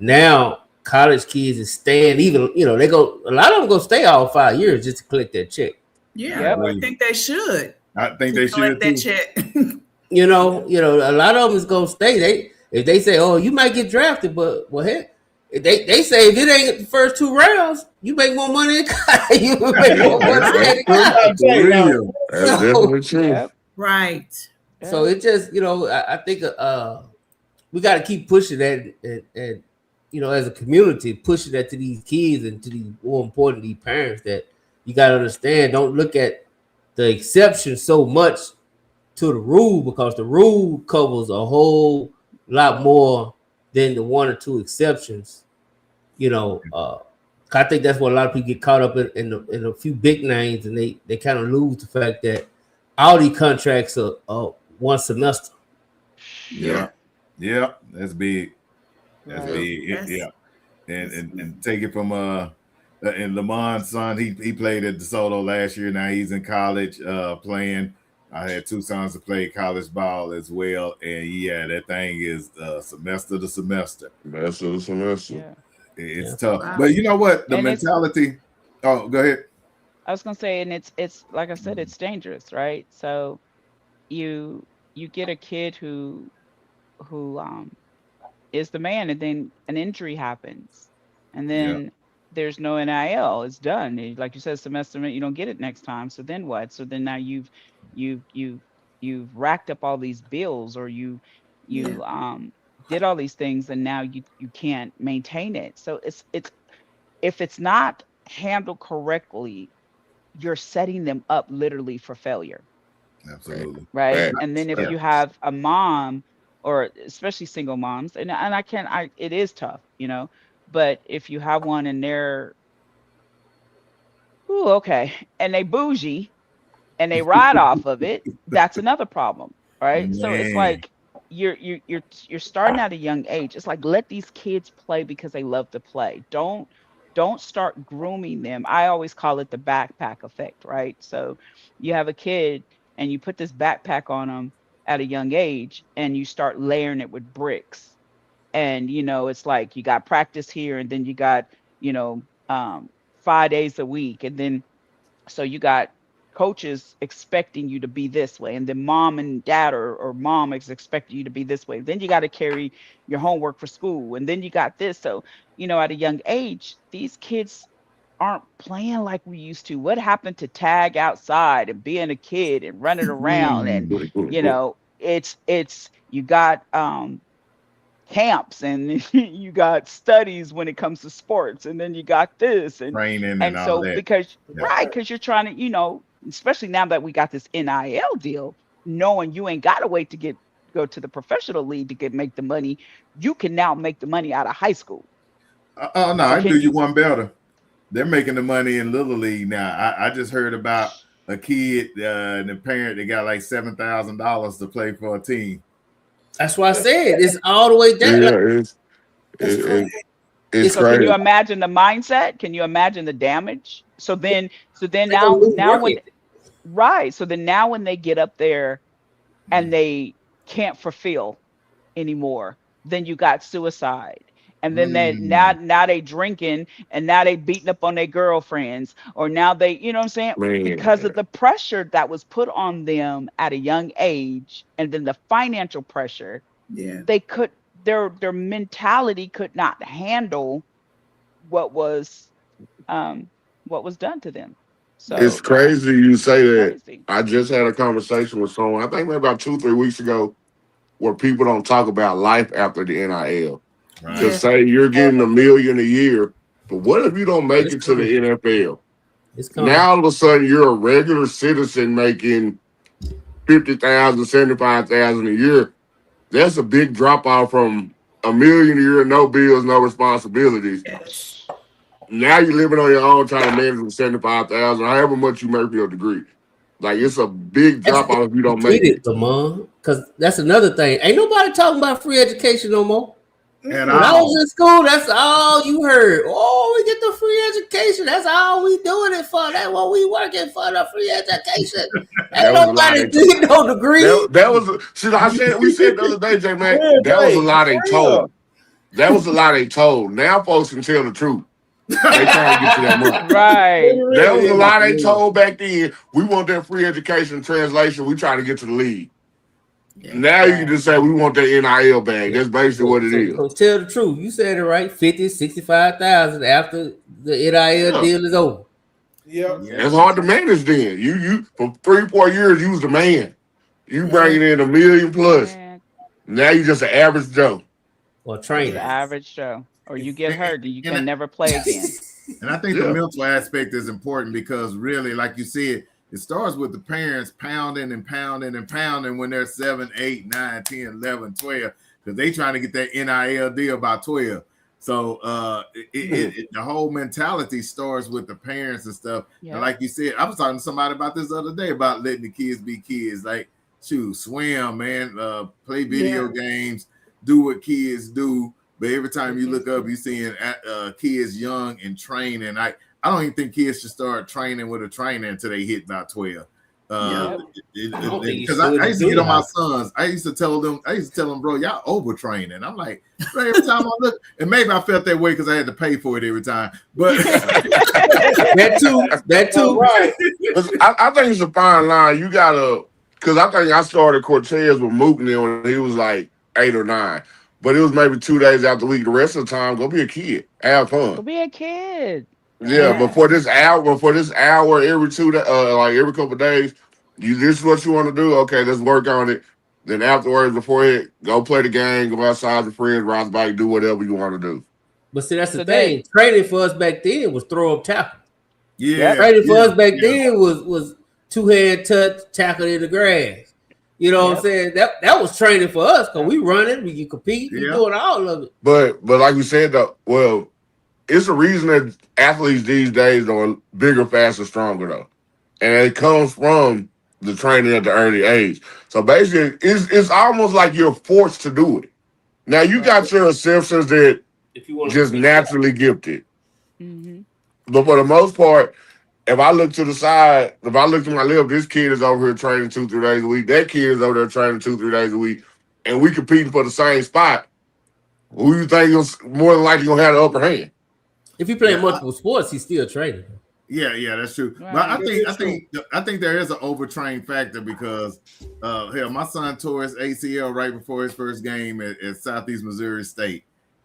now college kids is staying, even they go, a lot of them go stay all 5 years just to collect that check. Yeah, I think they should. I think they should That too. check. A lot of them is gonna stay. If they say, "Oh, you might get drafted," but heck, they say if it ain't the first 2 rounds, you make more money in college. You make more money in college. That's definitely true. Right. So it just, I think we got to keep pushing that, and as a community, pushing that to these kids and to these, more important, these parents, that you got to understand. Don't look at the exception so much to the rule, because the rule covers a whole lot more than the 1 or 2 exceptions. I think that's what a lot of people get caught up in a few big names, and they kind of lose the fact that all these contracts are 1 semester. Yeah, that's big. That's big. And take it from and Lamon's son, he played at DeSoto last year. Now he's in college playing. I had 2 sons that played college ball as well, and that thing is semester to semester. Semester to semester. It's tough, but you know what? The mentality. Oh, go ahead. I was gonna say, and it's like I said, it's dangerous, right? So you get a kid who is the man, and then an injury happens, and then there's no NIL. It's done. Like you said, semester, you don't get it next time. So then what? So then now you've racked up all these bills, or you did all these things, and now you can't maintain it. So it's if it's not handled correctly, you're setting them up literally for failure. Absolutely. Right. And then if you have a mom, or especially single moms, and it is tough, but if you have one and they're, okay, and they bougie and they ride off of it, that's another problem. Right. So it's like you're starting at a young age. It's like, let these kids play because they love to play. Don't start grooming them. I always call it the backpack effect, right? So you have a kid and you put this backpack on them at a young age, and you start layering it with bricks. And, it's like you got practice here, and then you got, 5 days a week. And then, so you got coaches expecting you to be this way. And then mom and dad or mom is expecting you to be this way. Then you got to carry your homework for school. And then you got this. So, at a young age, these kids aren't playing like we used to. What happened to tag outside and being a kid and running around? And, it's you got camps, and you got studies when it comes to sports, and then you got this and training and all so that. because you're trying to, especially now that we got this NIL deal, knowing you ain't gotta wait to go to the professional league to make the money, you can now make the money out of high school. Oh no, I do you one better. They're making the money in Little League now. I just heard about a kid and the parent that got like $7,000 to play for a team. That's why I said it's all the way down. It's So crazy. can you imagine the mindset? Can you imagine the damage? So then now when they get up there and they can't fulfill anymore, then you got suicide. And then now they drinking, and now they beating up on their girlfriends, or now they, what I'm saying? Because of the pressure that was put on them at a young age, and then the financial pressure, their mentality could not handle what was done to them. So It's crazy you say that. crazy. I just had a conversation with someone, I think maybe about 2-3 weeks ago, where people don't talk about life after the NIL. To say you're getting $1 million a year, but what if you don't make it to the NFL? Now all of a sudden you're a regular citizen making $50,000, $75,000 a year. That's a big drop off from $1 million a year, no bills, no responsibilities. Now you're living on your own, trying to manage with $75,000, however much you make for your degree. Like, it's a big drop off if you don't make it. Because that's another thing. Ain't nobody talking about free education no more. And when I was in school, that's all you heard. Oh, we get the free education. That's all we doing it for. That's what we working for, the free education. Ain't nobody getting no degree. That was we said the other day, J man, that was a lie they told. That was a lie they told. Now folks can tell the truth. They trying to get to that money. Right. That was a lie they told back then. We want that free education translation. We trying to get to the league. Now you can just say we want that NIL bag. That's basically what it is. So tell the truth. You said it right. 50, 65,000 after the NIL deal is over. It's hard to manage then. You for 3-4 years, you was the man. You bringing in $1 million plus. Now you just an average Joe. Or trainer. Average Joe. Or you get hurt and you can never play again. And I think the mental aspect is important because really, like you said, it starts with the parents pounding and pounding and pounding when they're 7, 8, 9, 10, 11, 12, because they trying to get that NIL deal by 12. So the whole mentality starts with the parents and stuff. Yeah. And like you said, I was talking to somebody about this the other day about letting the kids be kids. Like, swim, man, play video games, do what kids do. But every time you look up, you're seeing kids young and training. I don't even think kids should start training with a trainer until they hit about 12. Because I used to get on my sons. I used to tell them, bro, y'all overtraining. I'm like, bro, every time I look, and maybe I felt that way because I had to pay for it every time. But that too. Right. I think it's a fine line. You gotta, because I think I started Cortez with Mook when he was like 8 or 9. But it was maybe 2 days after the week. The rest of the time, go be a kid. Have fun. Go be a kid. Yeah, but for this hour every 2 days, like every couple of days, this is what you want to do. Okay, let's work on it. Then afterwards, before it, go play the game, go outside with friends, ride the bike, do whatever you want to do. But see, that's the thing. Training for us back then was throw up tackle. Yeah. Training for us back then was 2-hand touch, tackle in the grass. You know what I'm saying? That was training for us because we running, we can compete, we doing all of it. But like we said, though, well, it's a reason that athletes these days are bigger, faster, stronger, though. And it comes from the training at the early age. So basically, it's almost like you're forced to do it. Now, you got your exceptions that just naturally gifted. But for the most part, if I look to the side, if I look to my left, this kid is over here training 2-3 days a week. That kid is over there training 2-3 days a week. And we competing for the same spot. Who you think is more than likely going to have the upper hand? If you play multiple sports, he's still training. Yeah, that's true. Right, But I think there is an overtrained factor because hell, my son tore his ACL right before his first game at Southeast Missouri State,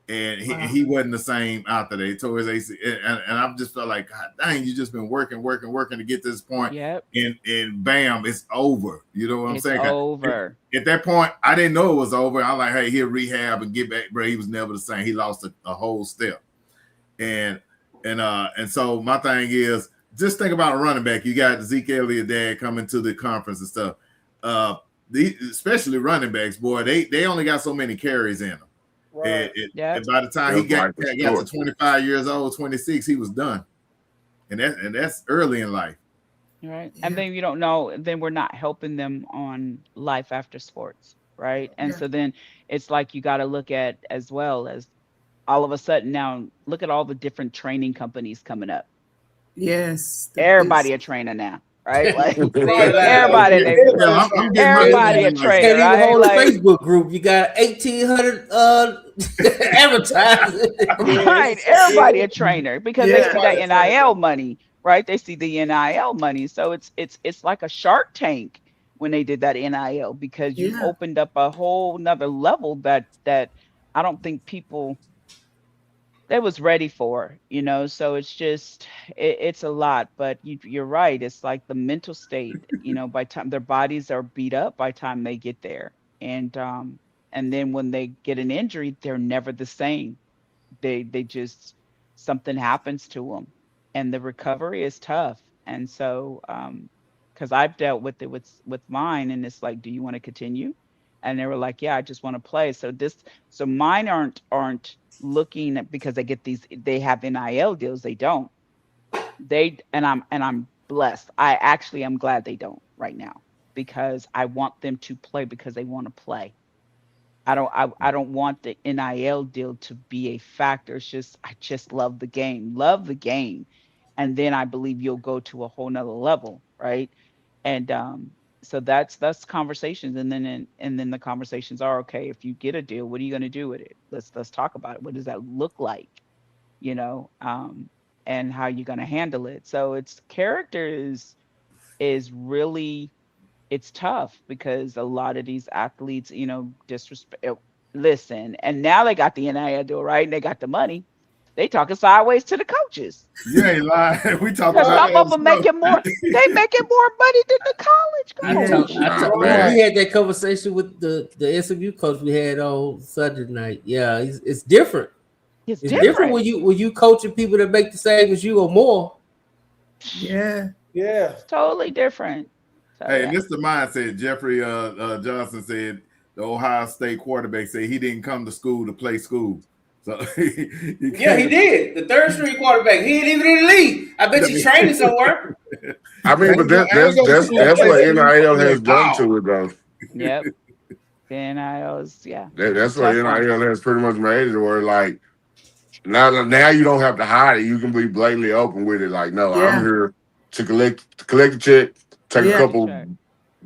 and he wasn't the same after they tore his ACL. And I just felt like, God dang, you just been working to get to this point. Yep. And bam, it's over. You know what I'm saying? Over. At that point, I didn't know it was over. I'm like, hey, he'll rehab and get back, bro. He was never the same. He lost a whole step. And so my thing is, just think about a running back. You got Zeke Elliott dad coming to the conference and stuff. Especially running backs, boy, they only got so many carries in them. Right. And by the time he got to 25 years old, 26, he was done. And that's early in life. Right. And then you don't know, then we're not helping them on life after sports. Right. And so then it's like you got to look at as well as all of a sudden now look at all the different training companies coming up. Yes. Everybody a trainer now, right? Like everybody a trainer. Can't even hold a Facebook group. You got 1,800 advertising. Right. Everybody a trainer because they see that NIL money, right? They see the NIL money. So it's like a Shark Tank when they did that NIL because you opened up a whole nother level that I don't think people that was ready for, you know. So it's just it's a lot, but you're right. It's like the mental state, you know, by time their bodies are beat up by time they get there, and then when they get an injury, they're never the same. They just something happens to them, and the recovery is tough. And so because I've dealt with it with mine, and it's like, do you want to continue? And they were like, yeah, I just want to play. So mine aren't looking at because they have NIL deals. They don't. And I'm blessed. I actually am glad they don't right now because I want them to play because they want to play. I don't want the NIL deal to be a factor. It's just I just love the game, and then I believe you'll go to a whole nother level, right? And so that's conversations, and then the conversations are, okay, if you get a deal, what are you going to do with it? Let's talk about it. What does that look like, you know, and how you're going to handle it. So it's character is really, it's tough because a lot of these athletes, you know, listen, and now they got the NIL deal, right? And they got the money. They talking sideways to the coaches. You ain't lying. We talking about some of them making more. They making more money than the college coach. We had that conversation with the SMU coach we had on Sunday night. Yeah, it's different. It's different when you coaching people that make the same as you or more. Yeah. It's totally different. So, hey, and this is the mindset. Jeffrey Johnson said the Ohio State quarterback said he didn't come to school to play school. So he did. The third string quarterback. He ain't even in the league. I bet you training somewhere. I mean, but that's what NIL has done to it, though. Yep. The NIL is, That's what NIL has pretty much made it, where like now you don't have to hide it. You can be blatantly open with it. Like, no, I'm here to collect the check. take a couple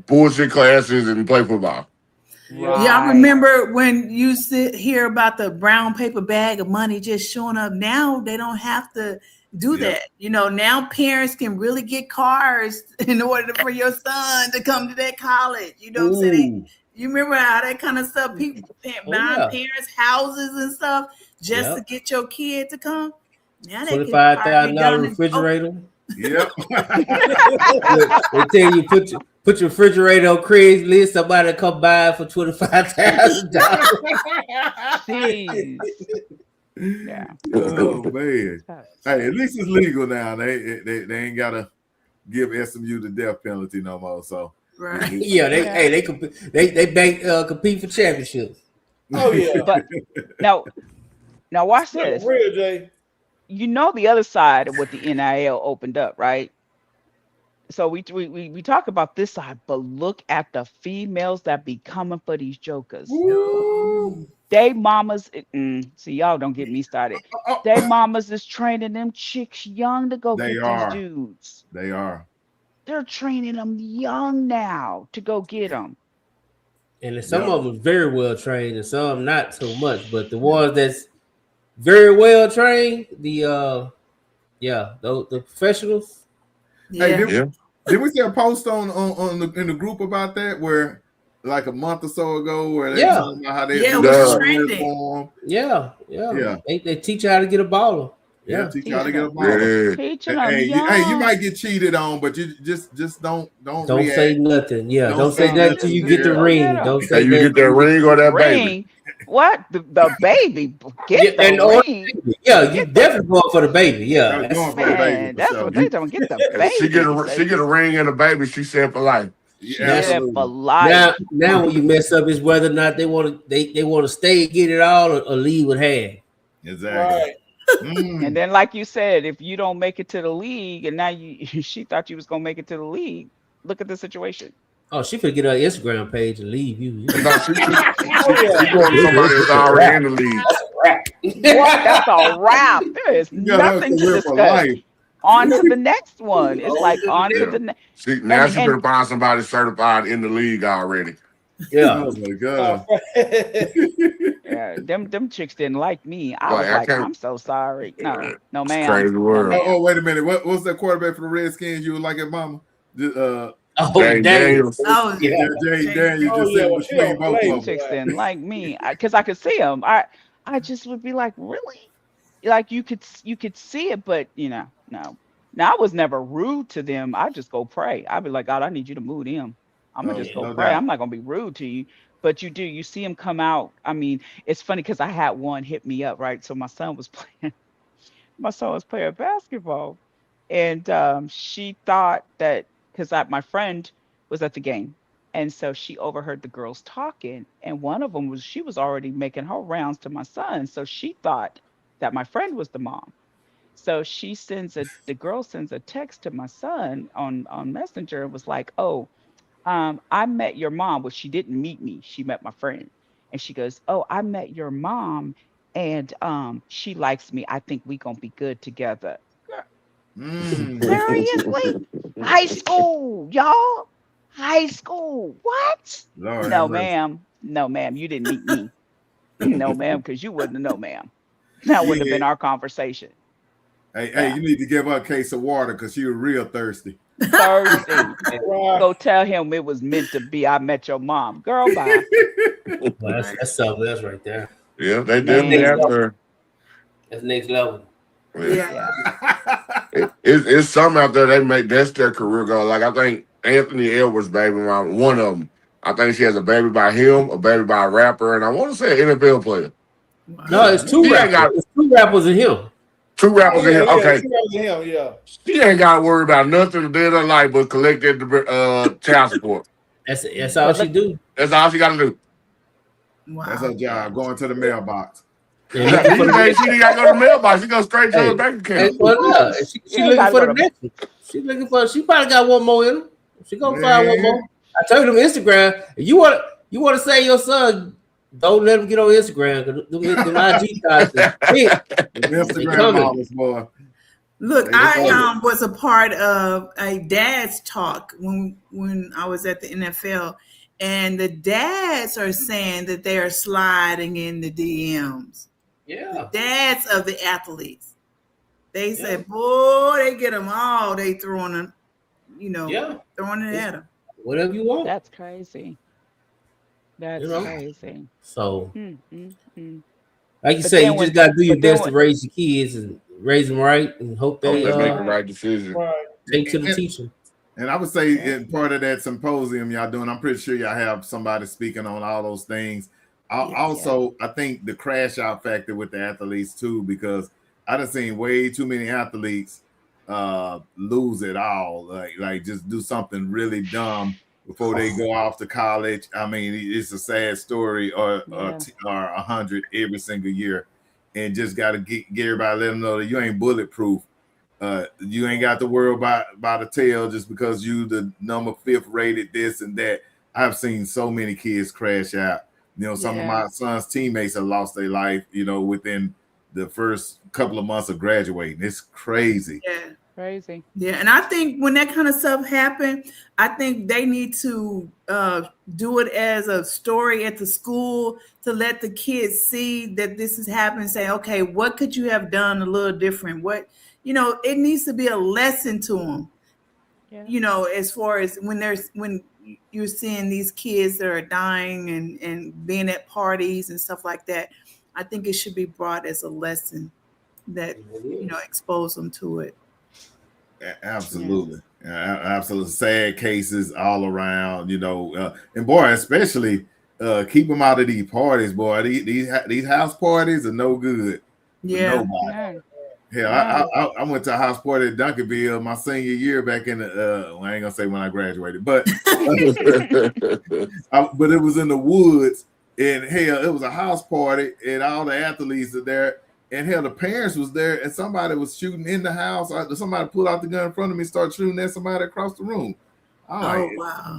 bullshit classes, and play football. Yeah, I remember when you hear about the brown paper bag of money just showing up. Now they don't have to do that. You know, now parents can really get cars in order for your son to come to that college. You know what I'm saying? You remember how that kind of stuff, people buying parents' houses and stuff just to get your kid to come? Now they $25,000 refrigerator. Yep. They tell you put your refrigerator on Craigslist. Somebody come by for $25,000. Yeah. Oh man. Hey, at least it's legal now. They ain't gotta give SMU the death penalty no more. So right. Yeah, they compete for championships. Oh yeah. But now watch this. Real, Jay. You know the other side of what the NIL opened up, right? So we talk about this side, but look at the females that be coming for these jokers. They mamas, see, y'all don't get me started. They mamas is training them chicks young to go get these dudes. They are. They're training them young now to go get them. And some of them very well trained, and some not so much. But the ones that's very well trained, the professionals. Hey, did we see a post in the group about that where like a month or so ago where they talking about how they uniform? Yeah. They teach you how to get a baller. Teach you how to get a baller. Hey, you might get cheated on, but you just don't react. Say nothing. Yeah, don't say nothing till you get the ring. Don't say you get that ring or that baby. What the baby? Get the ring. Yeah, you definitely going for the baby. Yeah, that's what they don't get the baby. She get a ring and a baby. She said for life. For life. Now when you mess up is whether or not they want to stay and get it all or leave with half. Exactly. And then, like you said, if you don't make it to the league, and now she thought you was gonna make it to the league. Look at the situation. Oh, she could get her Instagram page and leave you. She going to somebody that's already in the league. That's a wrap. There is nothing to discuss. On to the next one. It's like on to the next. Now she could find somebody certified in the league already. Yeah. Oh my God. Yeah, them chicks didn't like me. I was like, I'm so sorry. No, ma'am. Crazy word. Oh, wait a minute. What's that quarterback for the Redskins you were like at mama? Daniels. Oh, yeah. Daniels just said between both of them. Chicks didn't like me because I could see them. I just would be like, really? Like you could see it, but no. Now I was never rude to them. I just go pray. I'd be like, God, I need you to move them. I'm gonna just go pray. I'm not gonna be rude to you. But you see him come out. I mean, it's funny because I had one hit me up, right? So my son was playing basketball, and she thought that because my friend was at the game, and so she overheard the girls talking, and one of them she was already making her rounds to my son, so she thought that my friend was the mom. So the girl sends a text to my son on Messenger and was like, oh, I met your mom. Well, she didn't meet me. She met my friend. And she goes, oh, I met your mom and she likes me. I think we gonna be good together. Seriously? High school, y'all? High school. What? Lord no, ma'am. No, ma'am. You didn't meet me. No, ma'am, because you wouldn't have known, ma'am. That wouldn't have been our conversation. Hey, you need to give her a case of water because she was real thirsty. Go tell him it was meant to be. I met your mom. Girl, bye. Well, that's something else right there. Yeah, they did after. That's next level. Yeah. It's some out there that's their career goal. Like I think Anthony Edwards' baby mom, one of them. I think she has a baby by him, a baby by a rapper, and I want to say an NFL player. No, it's two rappers. It's two rappers in him. Two rappers in him. Okay. Yeah. She ain't got to worry about nothing to do in her life but collect that child support. That's all she do. That's all she got to do. Wow. That's her job, going to the mailbox. She ain't got to go to the mailbox. She goes straight to her bank account. She looking for the next one. She probably got one more in her. She gonna find one more. I told them Instagram. If you want to say your son, don't let him get on Instagram because the IG guys. Instagram models, boy. Look, I was a part of a dad's talk when I was at the NFL, and the dads are saying that they are sliding in the DMs. Yeah. The dads of the athletes. They said, boy, they get them all. They throwing them, throwing it at them. Whatever you want. That's crazy. That's crazy. So, Mm-mm-mm. like you But say, then you when- just got to do your but then best to when- raise your kids and raise them right and hope they They make the right decision. take to the teacher. And I would say in part of that symposium y'all doing, I'm pretty sure y'all have somebody speaking on all those things. I think the crash out factor with the athletes too, because I done seen way too many athletes lose it all, like just do something really dumb before they go off to college. I mean, it's a sad story, or 100 every single year, and just got to get everybody, let them know that you ain't bulletproof. You ain't got to worry about the tail just because you the number 5th rated this and that. I've seen so many kids crash out. Some of my son's teammates have lost their life, within the first couple of months of graduating. It's crazy. Yeah. Crazy. Yeah, and I think when that kind of stuff happen, I think they need to do it as a story at the school to let the kids see that this is happening. Say, okay, what could you have done a little different? What, it needs to be a lesson to them. Yeah. As far as when you're seeing these kids that are dying and being at parties and stuff like that, I think it should be brought as a lesson that expose them to it. Absolutely. Absolutely. Sad cases all around, and boy, especially keep them out of these parties, boy. These house parties are no good. Yeah. Nobody. Hell, I went to a house party at Duncanville my senior year back in the I ain't gonna say when I graduated, but but it was in the woods, and hell, it was a house party, and all the athletes are there. And hell, the parents was there, and somebody was shooting in the house. Somebody pulled out the gun in front of me, started shooting at somebody across the room. Wow!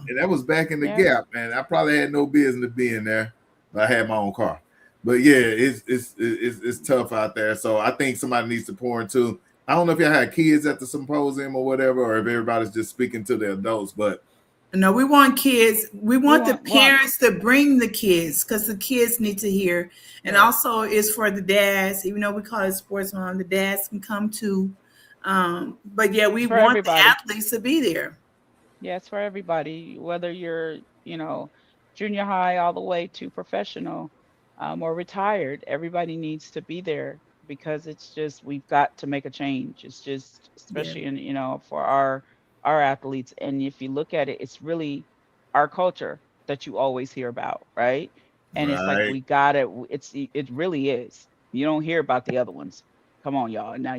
And that was back in the Gap, man. I probably had no business being there, but I had my own car. But yeah, it's tough out there. So I think somebody needs to pour into. I don't know if y'all had kids at the symposium or whatever, or if everybody's just speaking to the adults. But no, we want kids. We want the parents to bring the kids because the kids need to hear. And also it's for the dads, even though we call it sports mom, the dads can come too. But yeah, we want everybody. The athletes to be there. Yeah, it's for everybody, whether you're, junior high all the way to professional or retired. Everybody needs to be there because it's just, we've got to make a change. It's just, especially in, for our athletes. And if you look at it, it's really our culture that you always hear about, right? And it's like we got it. It really is. You don't hear about the other ones. Come on, y'all. Now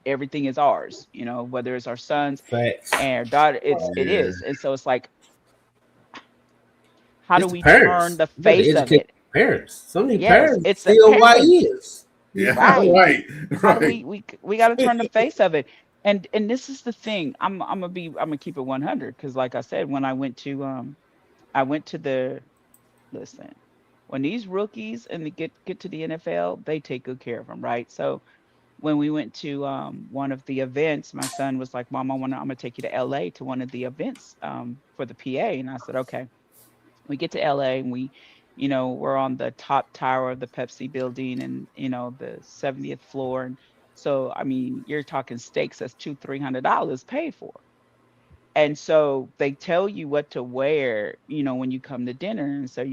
everything is ours. Whether it's our sons and our daughter, it is. And so it's like, how do we turn the face of it? Parents. Some of the Yes, parents it's still the white parents. is. Yeah, Right. How do right. we got to turn the face of it? And this is the thing. I'm gonna keep it 100 because, like I said, when I went to listen. When these rookies and they get to the NFL, they take good care of them, right? So when we went to one of the events, my son was like, "Mom, I'm gonna take you to LA to one of the events for the PA," and I said, "Okay." We get to LA and we're on the top tower of the Pepsi building and the 70th floor, and so I mean, you're talking steaks that's $200-$300 paid for. And so they tell you what to wear, when you come to dinner. And so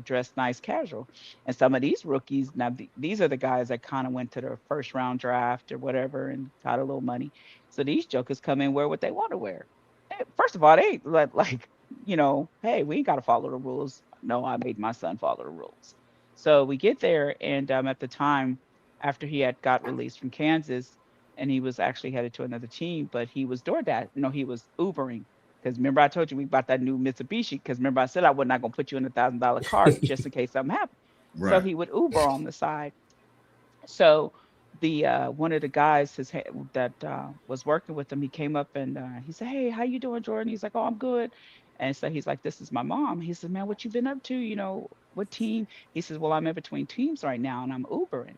dress nice casual. And some of these rookies, now these are the guys that kind of went to their first round draft or whatever and got a little money. So these jokers come in, wear what they want to wear. First of all, they ain't like, hey, we ain't got to follow the rules. No, I made my son follow the rules. So we get there. And at the time, after he had got released from Kansas, and he was actually headed to another team, but he was DoorDash. He was Ubering. Because remember I told you we bought that new Mitsubishi, because remember I said I was not going to put you in $1,000 car just in case something happened. Right. So he would Uber on the side. So the one of the guys that was working with him, he came up and he said, "Hey, how you doing, Jordan?" He's like, "Oh, I'm good." And so he's like, "This is my mom." He said, "Man, what you been up to? What team?" He says, "Well, I'm in between teams right now and I'm Ubering."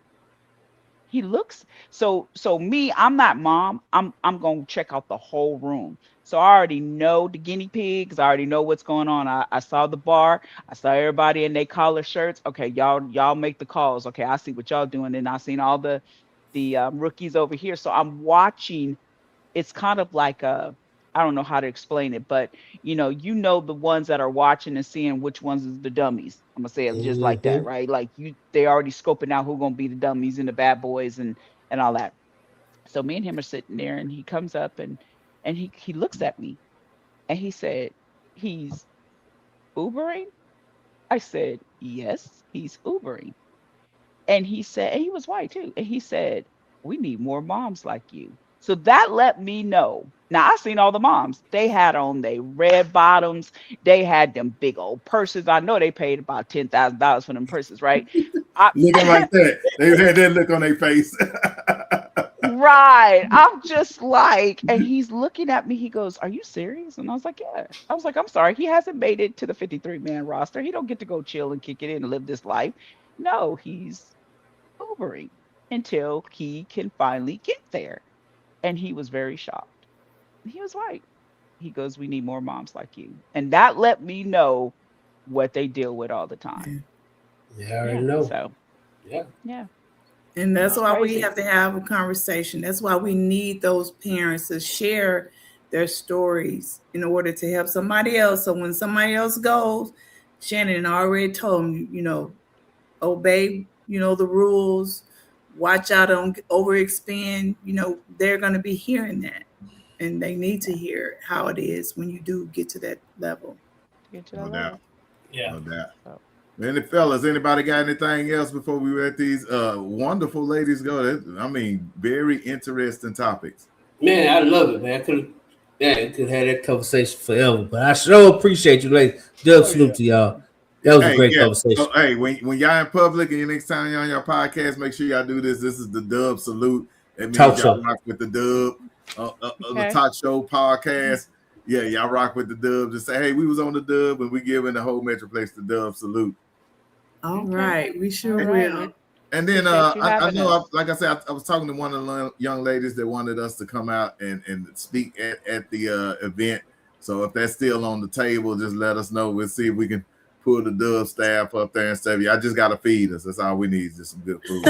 he looks so me, I'm not mom. I'm gonna check out the whole room. So I already know the guinea pigs. I already know what's going on. I saw the bar. I saw everybody in their collar shirts. Okay, y'all make the calls. Okay, I see what y'all doing. And I seen all the rookies over here. So I'm watching. It's kind of like I don't know how to explain it, but you know the ones that are watching and seeing which ones is the dummies. I'm gonna say it just like that, right? Like they already scoping out who gonna be the dummies and the bad boys and all that. So me and him are sitting there, and he comes up and he looks at me, and he said, "He's Ubering?" I said, "Yes, he's Ubering." And he said, and he was white too, and he said, "We need more moms like you." So that let me know. Now I seen all the moms. They had on their red bottoms. They had them big old purses. I know they paid about $10,000 for them purses, right? Looking like that. They had that look on their face. Right. I'm just like, and he's looking at me. He goes, "Are you serious?" And I was like, "Yeah." I was like, "I'm sorry. He hasn't made it to the 53-man roster. He don't get to go chill and kick it in and live this life. No, he's Ubering until he can finally get there." And he was very shocked. He was white. He goes, "We need more moms like you." And that let me know what they deal with all the time. Yeah, I already know. So, yeah. Yeah. And that's why we Crazy. have to have a conversation. That's why we need those parents to share their stories in order to help somebody else. So when somebody else goes, Shannon already told them, obey, the rules. Watch out, don't overexpend. They're going to be hearing that, and they need to hear how it is when you do get to that level. No doubt. Yeah. No doubt. Any fellas, anybody got anything else before we let these wonderful ladies go? Very interesting topics. Man, I love it, man. Could have had that conversation forever, but I sure appreciate you, ladies. Dub salute to y'all. That was a great conversation. So, hey, when y'all in public and next time y'all on your podcast, make sure y'all do this. This is the Dub Salute. That means Talk y'all show. rock with the Dub, the Talk Show podcast. Yeah, y'all rock with the Dub. Just say, hey, we was on the Dub, and we giving the whole Metroplex the Dub Salute. All right, we sure will. And then Appreciate you I having know, us. like I said, I was talking to one of the young ladies that wanted us to come out and speak at the event. So if that's still on the table, just let us know. We'll see if we can pull the Dub staff up there and stuff. Y'all just gotta feed us. That's all we need, just some good food.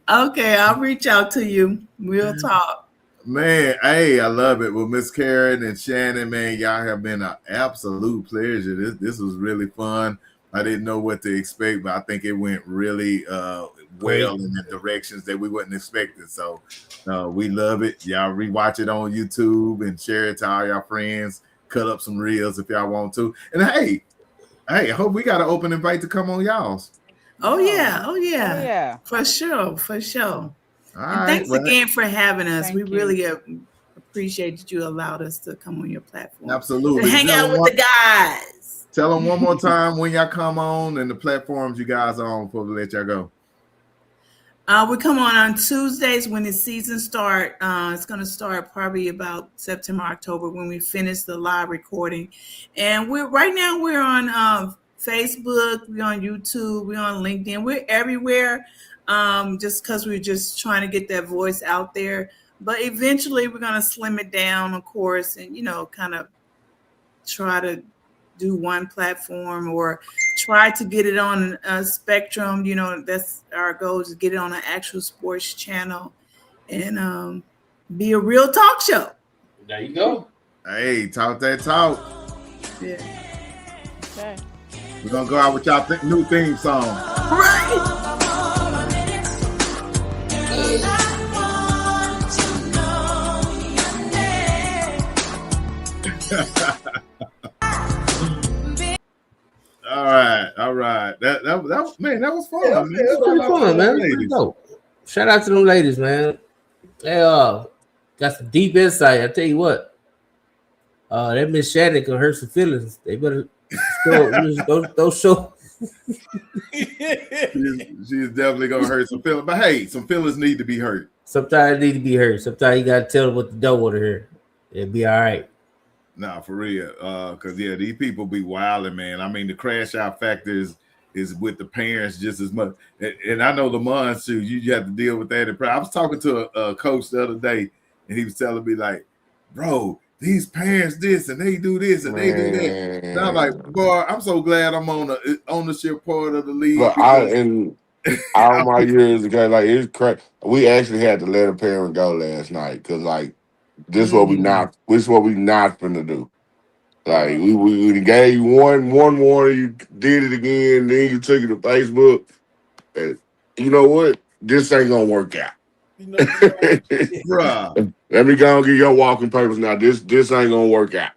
Okay, I'll reach out to you. We'll talk. Man, hey, I love it. Well, Miss Karen and Shannon, man, y'all have been an absolute pleasure. This was really fun. I didn't know what to expect, but I think it went really well in the directions that we wasn't expecting. So we love it. Y'all rewatch it on YouTube and share it to all y'all friends. Cut up some reels if y'all want to. And hey, I hope we got an open invite to come on y'all's. Oh yeah. For sure. All And right, thanks well, again for having us. Thank we you. really appreciate that you allowed us to come on your platform. Absolutely. To hang Tell out them with the guys. Tell them one more time when y'all come on and the platforms you guys are on before we let y'all go. We come on Tuesdays when the season start. It's going to start probably about September, October when we finish the live recording. And we're on Facebook, we're on YouTube, we're on LinkedIn, we're everywhere. Just because we're just trying to get that voice out there. But eventually we're going to slim it down, of course, and, kind of try to do one platform or try to get it on a spectrum. That's our goal, is to get it on an actual sports channel and be a real talk show. There you go. Hey, talk that talk. Yeah. Okay. We're going to go out with y'all new theme song. Right. All right. That was fun. Yeah, man. it's pretty fun, man. It's pretty dope. Shout out to them ladies, man. They got some deep insight. I tell you what, that Miss Shannon can hurt some feelings. They better don't show. She's definitely gonna hurt some feelings. But hey, some feelings need to be hurt. Sometimes they need to be hurt. Sometimes you gotta tell them what they don't want to hear. It'll be all right. Nah, for real. Cause these people be wilding, man. I mean, the crash out factor is with the parents just as much. And I know the moms too. You have to deal with that. I was talking to a coach the other day, and he was telling me like, "Bro, these parents this and they do this and they do that." And I'm like, "Boy, I'm so glad I'm on the ownership part of the league." But all my years ago, like it's crazy. We actually had to let a parent go last night because like this is what we not finna do. Like we gave you one warning, you did it again, then you took it to Facebook. And you know what? This ain't gonna work out. Bruh. Let me go and get your walking papers now. This ain't gonna work out.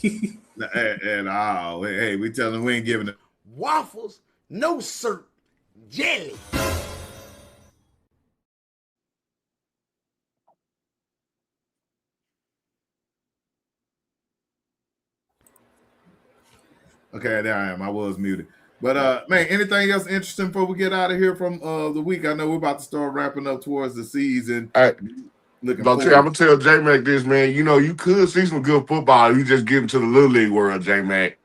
and hey, we tell them we ain't giving it waffles, no syrup, jelly. Okay, there I am. I was muted. But man, anything else interesting before we get out of here from the week? I know we're about to start wrapping up towards the season. I'm gonna tell J Mac this, man. You know, you could see some good football. You just give it to the little league world, J Mac.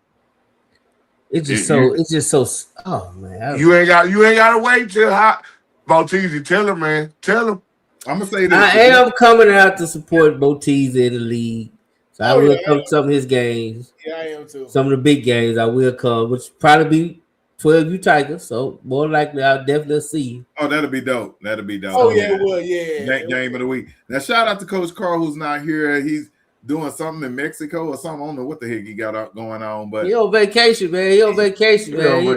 It's just so. Oh man, you ain't gotta wait till Bautizi. Tell him, man. Tell him. I'm gonna say this. I am coming out to support Bautizi in the league. So I will come to some of his games. Yeah, I am too. Some of the big games I will come, which probably be 12U Tigers. So more likely I'll definitely see you. Oh, that'll be dope. That'll be dope. Oh yeah, it will. Yeah. Game of the week. Now shout out to Coach Carl who's not here. He's doing something in Mexico or something. I don't know what the heck he got going on, but he on vacation, man. He on vacation, man.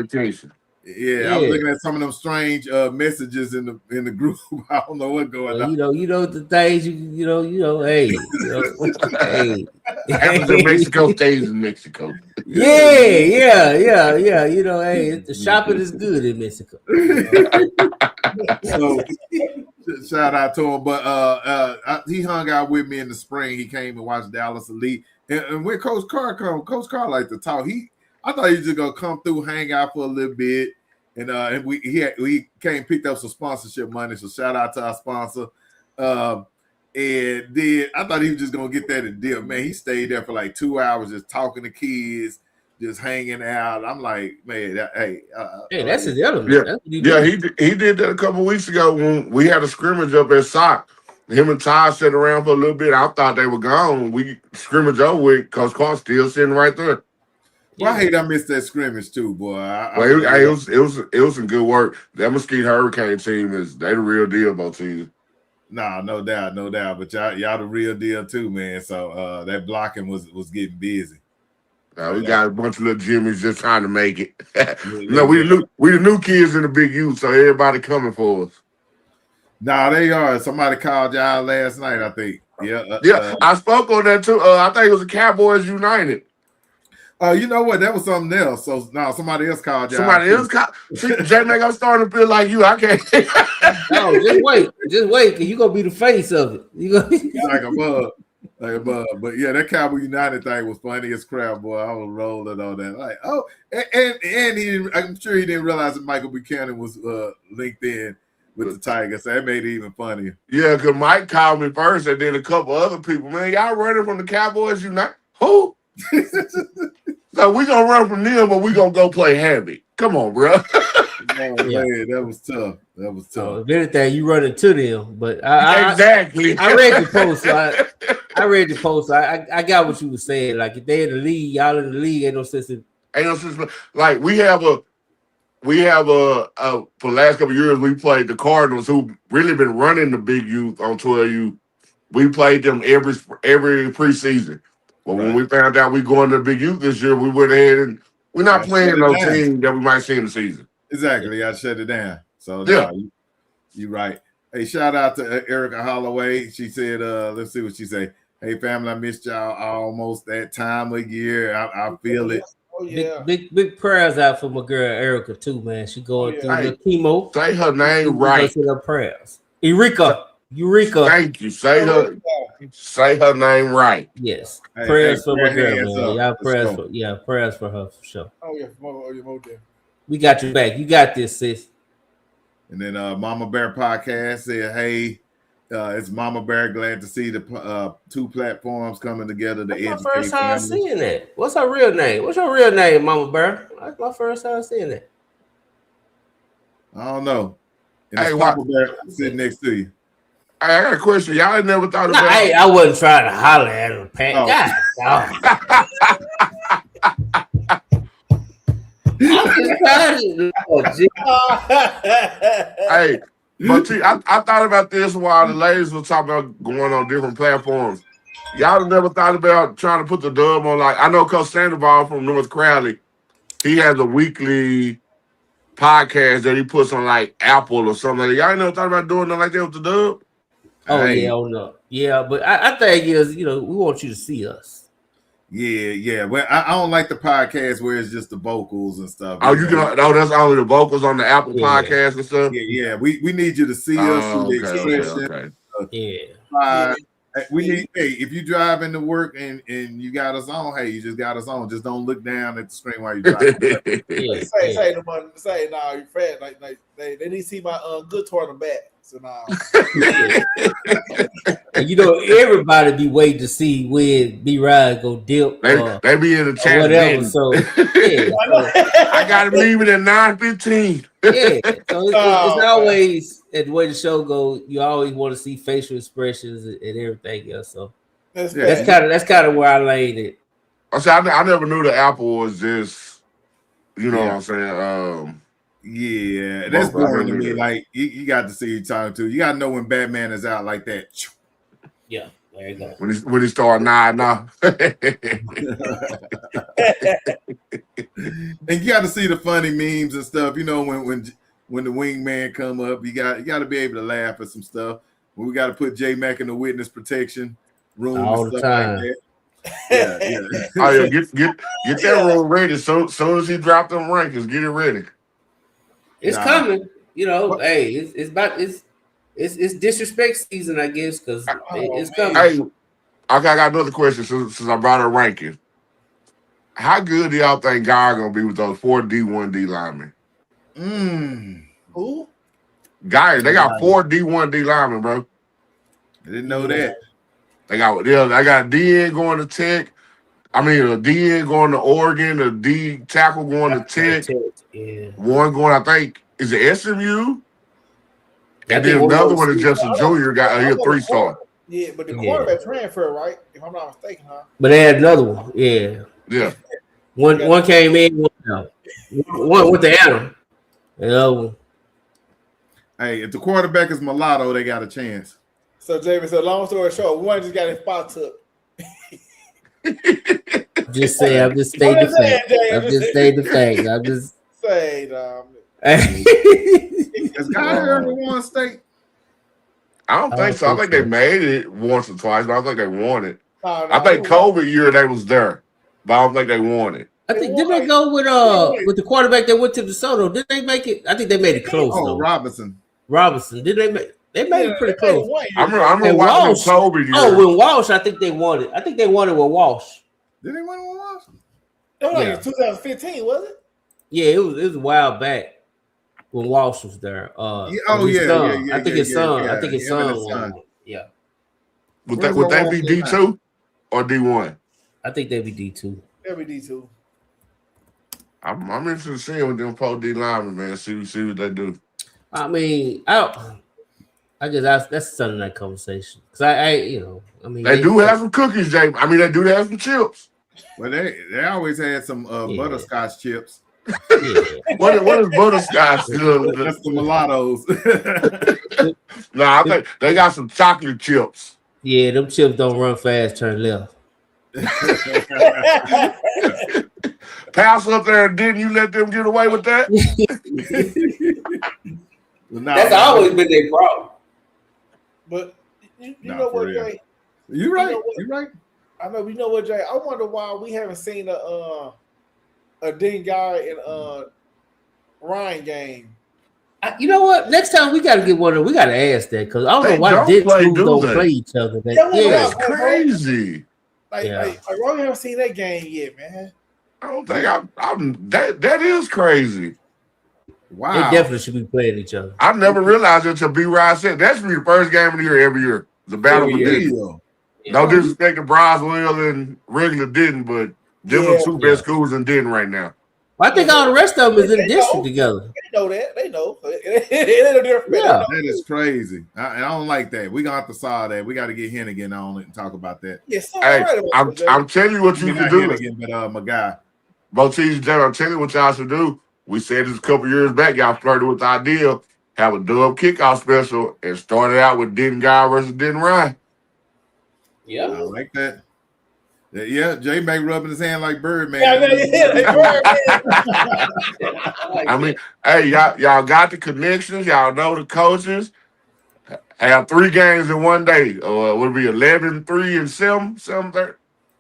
Yeah, I was looking at some of them strange messages in the group. I don't know what's going on. You know the things hey, hey. After Mexico stays in Mexico. Yeah. Hey, the shopping is good in Mexico. So shout out to him. But he hung out with me in the spring. He came and watched Dallas Elite. And when Coach Carr come, Coach Carr liked to talk. I thought he was just gonna come through, hang out for a little bit, and we came picked up some sponsorship money. So shout out to our sponsor. And then I thought he was just gonna get that and deal. Man, he stayed there for like 2 hours just talking to kids, just hanging out. I'm like, man, that's his element. Yeah, that's he did that a couple weeks ago when we had a scrimmage up at SOC. Him and Ty sat around for a little bit. I thought they were gone. We scrimmage over with Coach Carr still sitting right there. Well, I hate I missed that scrimmage too, boy. It was some good work. That Mesquite Hurricane team they the real deal, Bautizi. Nah, no doubt. But y'all the real deal too, man. So that blocking was getting busy. We got a bunch of little Jimmys just trying to make it. We the new kids in the big youth, so everybody coming for us. Nah, they are. Somebody called y'all last night, I think. Yeah. I spoke on that too. I think it was the Cowboys United. You know what? That was something else. So now somebody else called y'all. Somebody else called. J-Mac, I'm starting to feel like you. I can't. No, just wait, cause you gonna be the face of it. You gonna be like a bug. But yeah, that Cowboy United thing was funny as crap, boy. I was rolling on that. Like, oh, and I'm sure he didn't realize that Michael Buchanan was linked in with the Tigers. So that made it even funnier. Yeah, because Mike called me first, and then a couple other people. Man, y'all running from the Cowboys United? Who? So we gonna run from them, but we gonna go play Havoc. Come on, bro. Man, that was tough. If anything, you run into them. But exactly. I read the post. I read the post. I got what you were saying. Like if they in the league, y'all in the league, ain't no sense. Like we have a for the last couple of years we played the Cardinals, who really been running the big youth on 12U. We played them every preseason. But when we found out we going to the big youth this year, we went ahead and we're not playing no team that we might see in the season. Exactly. I shut it down. So yeah, you're right. Hey, shout out to Erica Holloway. She said, let's see what she say. Hey, family, I missed y'all almost that time of year. I feel it. Oh, yeah. Big prayers out for my girl Erica too, man. She going through the chemo. Say her name right. Her prayers. Eureka. Thank you. Say her name right. Yes. Prayers for my girl, man. Y'all prayers for her for sure. Oh yeah, we got your back. You got this, sis. And then Mama Bear Podcast said, hey, it's Mama Bear. Glad to see the two platforms coming together to educate. That's my first time seeing that. What's her real name? What's your real name, Mama Bear? That's my first time seeing that. I don't know. And Hey, it's Papa Bear sitting next to you. Hey, I got a question. Y'all ain't never thought about Hey, I wasn't trying to holler at him, Pat. Oh. Hey, but see, I thought about this while the ladies were talking about going on different platforms. Y'all have never thought about trying to put the dub on, like, I know Coach Sandoval from North Crowley, he has a weekly podcast that he puts on like Apple or something like that. Y'all ain't never thought about doing nothing like that with the dub? Oh, yeah, oh no. Yeah, but I think is, we want you to see us. Yeah. Well, I don't like the podcast where it's just the vocals and stuff. Oh, that's only the vocals on the Apple podcast and stuff? Yeah. We need you to see us, see the expression. Yeah. We need, if you drive into work and you got us on, hey, you just got us on. Just don't look down at the screen while you're driving. Say nah, you Fred. Like they need to see my good toward the back. So now, and everybody be waiting to see when B-Ride go dip. They be in the chat. Whatever. So I gotta leave it at 9:15. Yeah. So it's always, at the way the show goes, you always want to see facial expressions and everything else. So that's kind of where I laid it. I never knew the Apple was just, what I'm saying. Yeah, that's boring to me. Like you got to see you talking to. You got to know when Batman is out like that. Yeah, there you go. When he start nodding off. And you got to see the funny memes and stuff. When the wingman come up, you got to be able to laugh at some stuff. When we got to put J Mac in the witness protection room all and the stuff time. like that. Yeah. Oh yeah, get that room ready. So soon as he drop them rankings, get it ready. It's coming, Hey, it's disrespect season, I guess, because it's coming. Hey, I got another question since I brought a ranking. How good do y'all think Guy gonna be with those 4 D1D linemen? Who? Guys, they got 4 D1D linemen, bro. I didn't know that. They got DN going to Tech. I mean, a DN going to Oregon, a D tackle going to Tech. Yeah. One going, I think, is it SMU? And then another one is just a junior guy. He's a 3-star. Yeah, but the quarterback transfer, right? If I'm not mistaken, huh? But they had another one. Yeah. Yeah. One came in, one out. One with the Adam. Hey, if the quarterback is mulatto, they got a chance. So, Jamie, long story short, one just got his spot took. I'm just stating the fact. I'm just saying. Has Guy ever won state? I don't think so. I think they made it once or twice, but I don't think they won it. No, I think COVID year they was there, but I don't think they won it. I think didn't they go with the quarterback that went to DeSoto? Didn't they make it? I think they made it close. Oh, Robinson. Did they make? They made it pretty close. I remember watching COVID year. Oh, with Walsh, I think they won it. I think they won it with Walsh. Did they win with Walsh? It was like 2015, was it? Yeah, it was a while back when Walsh was there. Yeah. I think his son. I think his son won. Yeah. Would that be D2 or D1? I think they'd be D2. They'd be D2. I'm interested in seeing what them 4 D linemen, man. See what they do. I mean, I guess that's Sunday night conversation. Because I mean, they do have some cookies, Jay. I mean, they do have some chips. Well, they always had some butterscotch chips. Yeah. What is butterscotch? That's the mulattoes. No, I think they got some chocolate chips. Yeah, them chips don't run fast, turn left. Pass up there, and didn't you let them get away with that? That's always been their problem. But you know what, Jay? You're right. You're right. I know. You know what, Jay? I wonder why we haven't seen a Dean Guy and Ryan game. You know what? Next time we got to get one of them. We got to ask that because I don't know why schools don't play each other. That's crazy. Like we haven't seen that game yet, man. I don't think that is crazy. Wow. They definitely should be playing each other. I never realized it until B-Rod said that should be the first game of the year every year. The battle for Didn't. No disrespect to Broswell and regular didn't, but them are 2 best schools in Denton right now. I think all the rest of them is in the district together. know that. They know. It ain't different. Yeah, that is crazy. I don't like that. We gonna have to solve that. We got to get Hennigan on it and talk about that. Yes, Hey, I'm telling you what you can do. Hennigan, but my guy. Botees, I'm telling you what y'all should do. We said this a couple years back. Y'all flirted with the idea. Have a dub kickoff special and start it out with Denton Guy versus Denton Ryan. Yeah, I like that. Yeah, J Mac rubbing his hand like Birdman. I mean, hey, y'all got the connections. Y'all know the coaches. Have 3 games in one day. Would it be 11, 3, and 7, 7:30?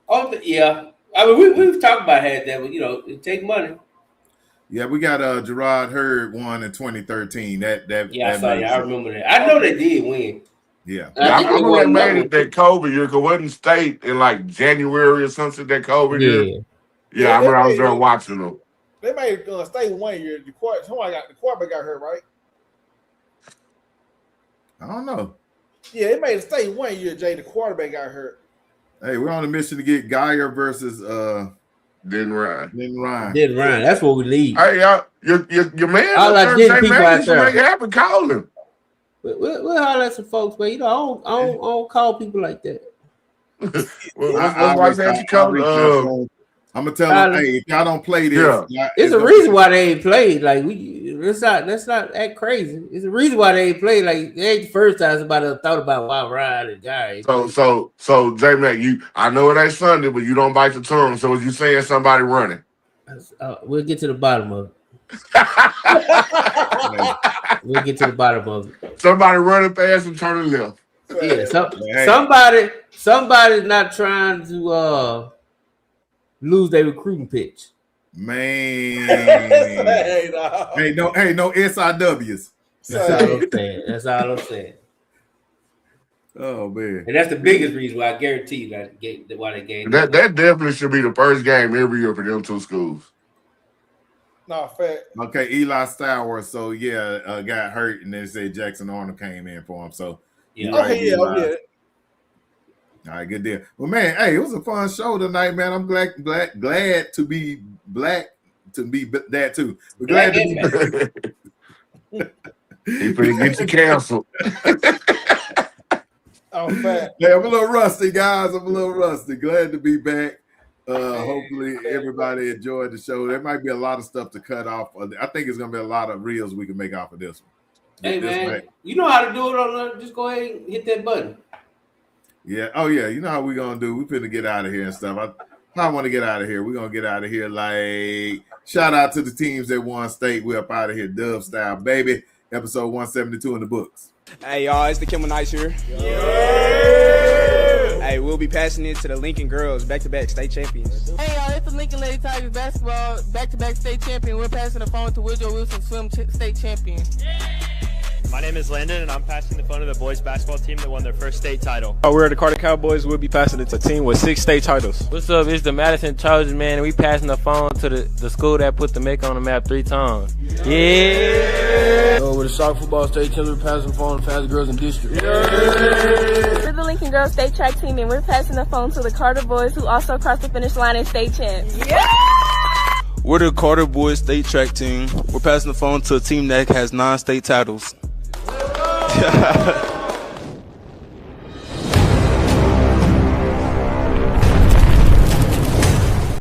Oh, yeah. I mean, we've talked about that, but it take money. Yeah, we got Gerard Hurd won in 2013. I remember that. I know they did win. Yeah. I remember they made it that COVID year because wasn't State in like January or something that COVID year. Yeah, I remember I was there watching them. They made State 1 year. The quarterback got hurt, right? I don't know. Yeah, they made State 1 year, Jay. The quarterback got hurt. Hey, we're on a mission to get Geyer versus Denton Ryan. Denton Ryan. That's what we need. Hey, y'all, your man. I like Denton people out there. Make it happen. Call him. We'll holler at some folks, but I don't call people like that. I'm gonna tell them, hey, if y'all don't play this, it's a reason why they ain't played. Like let's not act crazy. It's a reason why they ain't played. Like it ain't the first time somebody thought about why Ryan and Guy. So J Mac, I know it ain't Sunday, but you don't bite the tongue. So is you saying somebody running? We'll get to the bottom of it. We'll get to the bottom of it. Somebody running fast and turning left. Yeah, somebody's not trying to lose their recruiting pitch. Man. Hey, no SIWs. That's all I'm saying. Oh man. And that's the biggest reason why I guarantee you why they gave that definitely should be the first game every year for them 2 schools. No, fair. Okay, Eli Stowers. So got hurt, and then said Jackson Arnold came in for him. So All right, good deal. Well, man, hey, it was a fun show tonight, man. I'm glad to be black to be that too. We're glad to be. He finna get you canceled. Oh, man. Yeah, I'm a little rusty, guys. I'm a little rusty. Glad to be back. Hopefully everybody enjoyed the show. There might be a lot of stuff to cut off. I think it's gonna be a lot of reels we can make off of this one. Hey man, you know how to do it just go ahead and hit that button. Yeah. Oh yeah. You know how we gonna do. We finna get out of here and stuff. I want to get out of here. We're gonna get out of here. Like shout out to the teams that won state. We're up out of here, Dub style, baby. Episode 172 in the books. Hey y'all, it's the Kimmel Knights here. Hey, we'll be passing it to the Lincoln girls, back-to-back state champions. Hey y'all, it's the Lincoln Lady Tigers basketball, back-to-back state champion. We're passing the phone to Woodrow Wilson, swim state champion. My name is Landon, and I'm passing the phone to the boys basketball team that won their first state title. We're the Carter Cowboys. We'll be passing it to a team with 6 state titles. What's up? It's the Madison Chargers, man, and we passing the phone to the school that put the Macon on the map 3 times. Yeah! We're the Shock Football State team. We're passing the phone to Fast Girls in District. We're the Lincoln Girls State Track Team, and we're passing the phone to the Carter Boys, who also crossed the finish line as state champs. Yeah! We're the Carter Boys State Track Team. We're passing the phone to a team that has 9 state titles.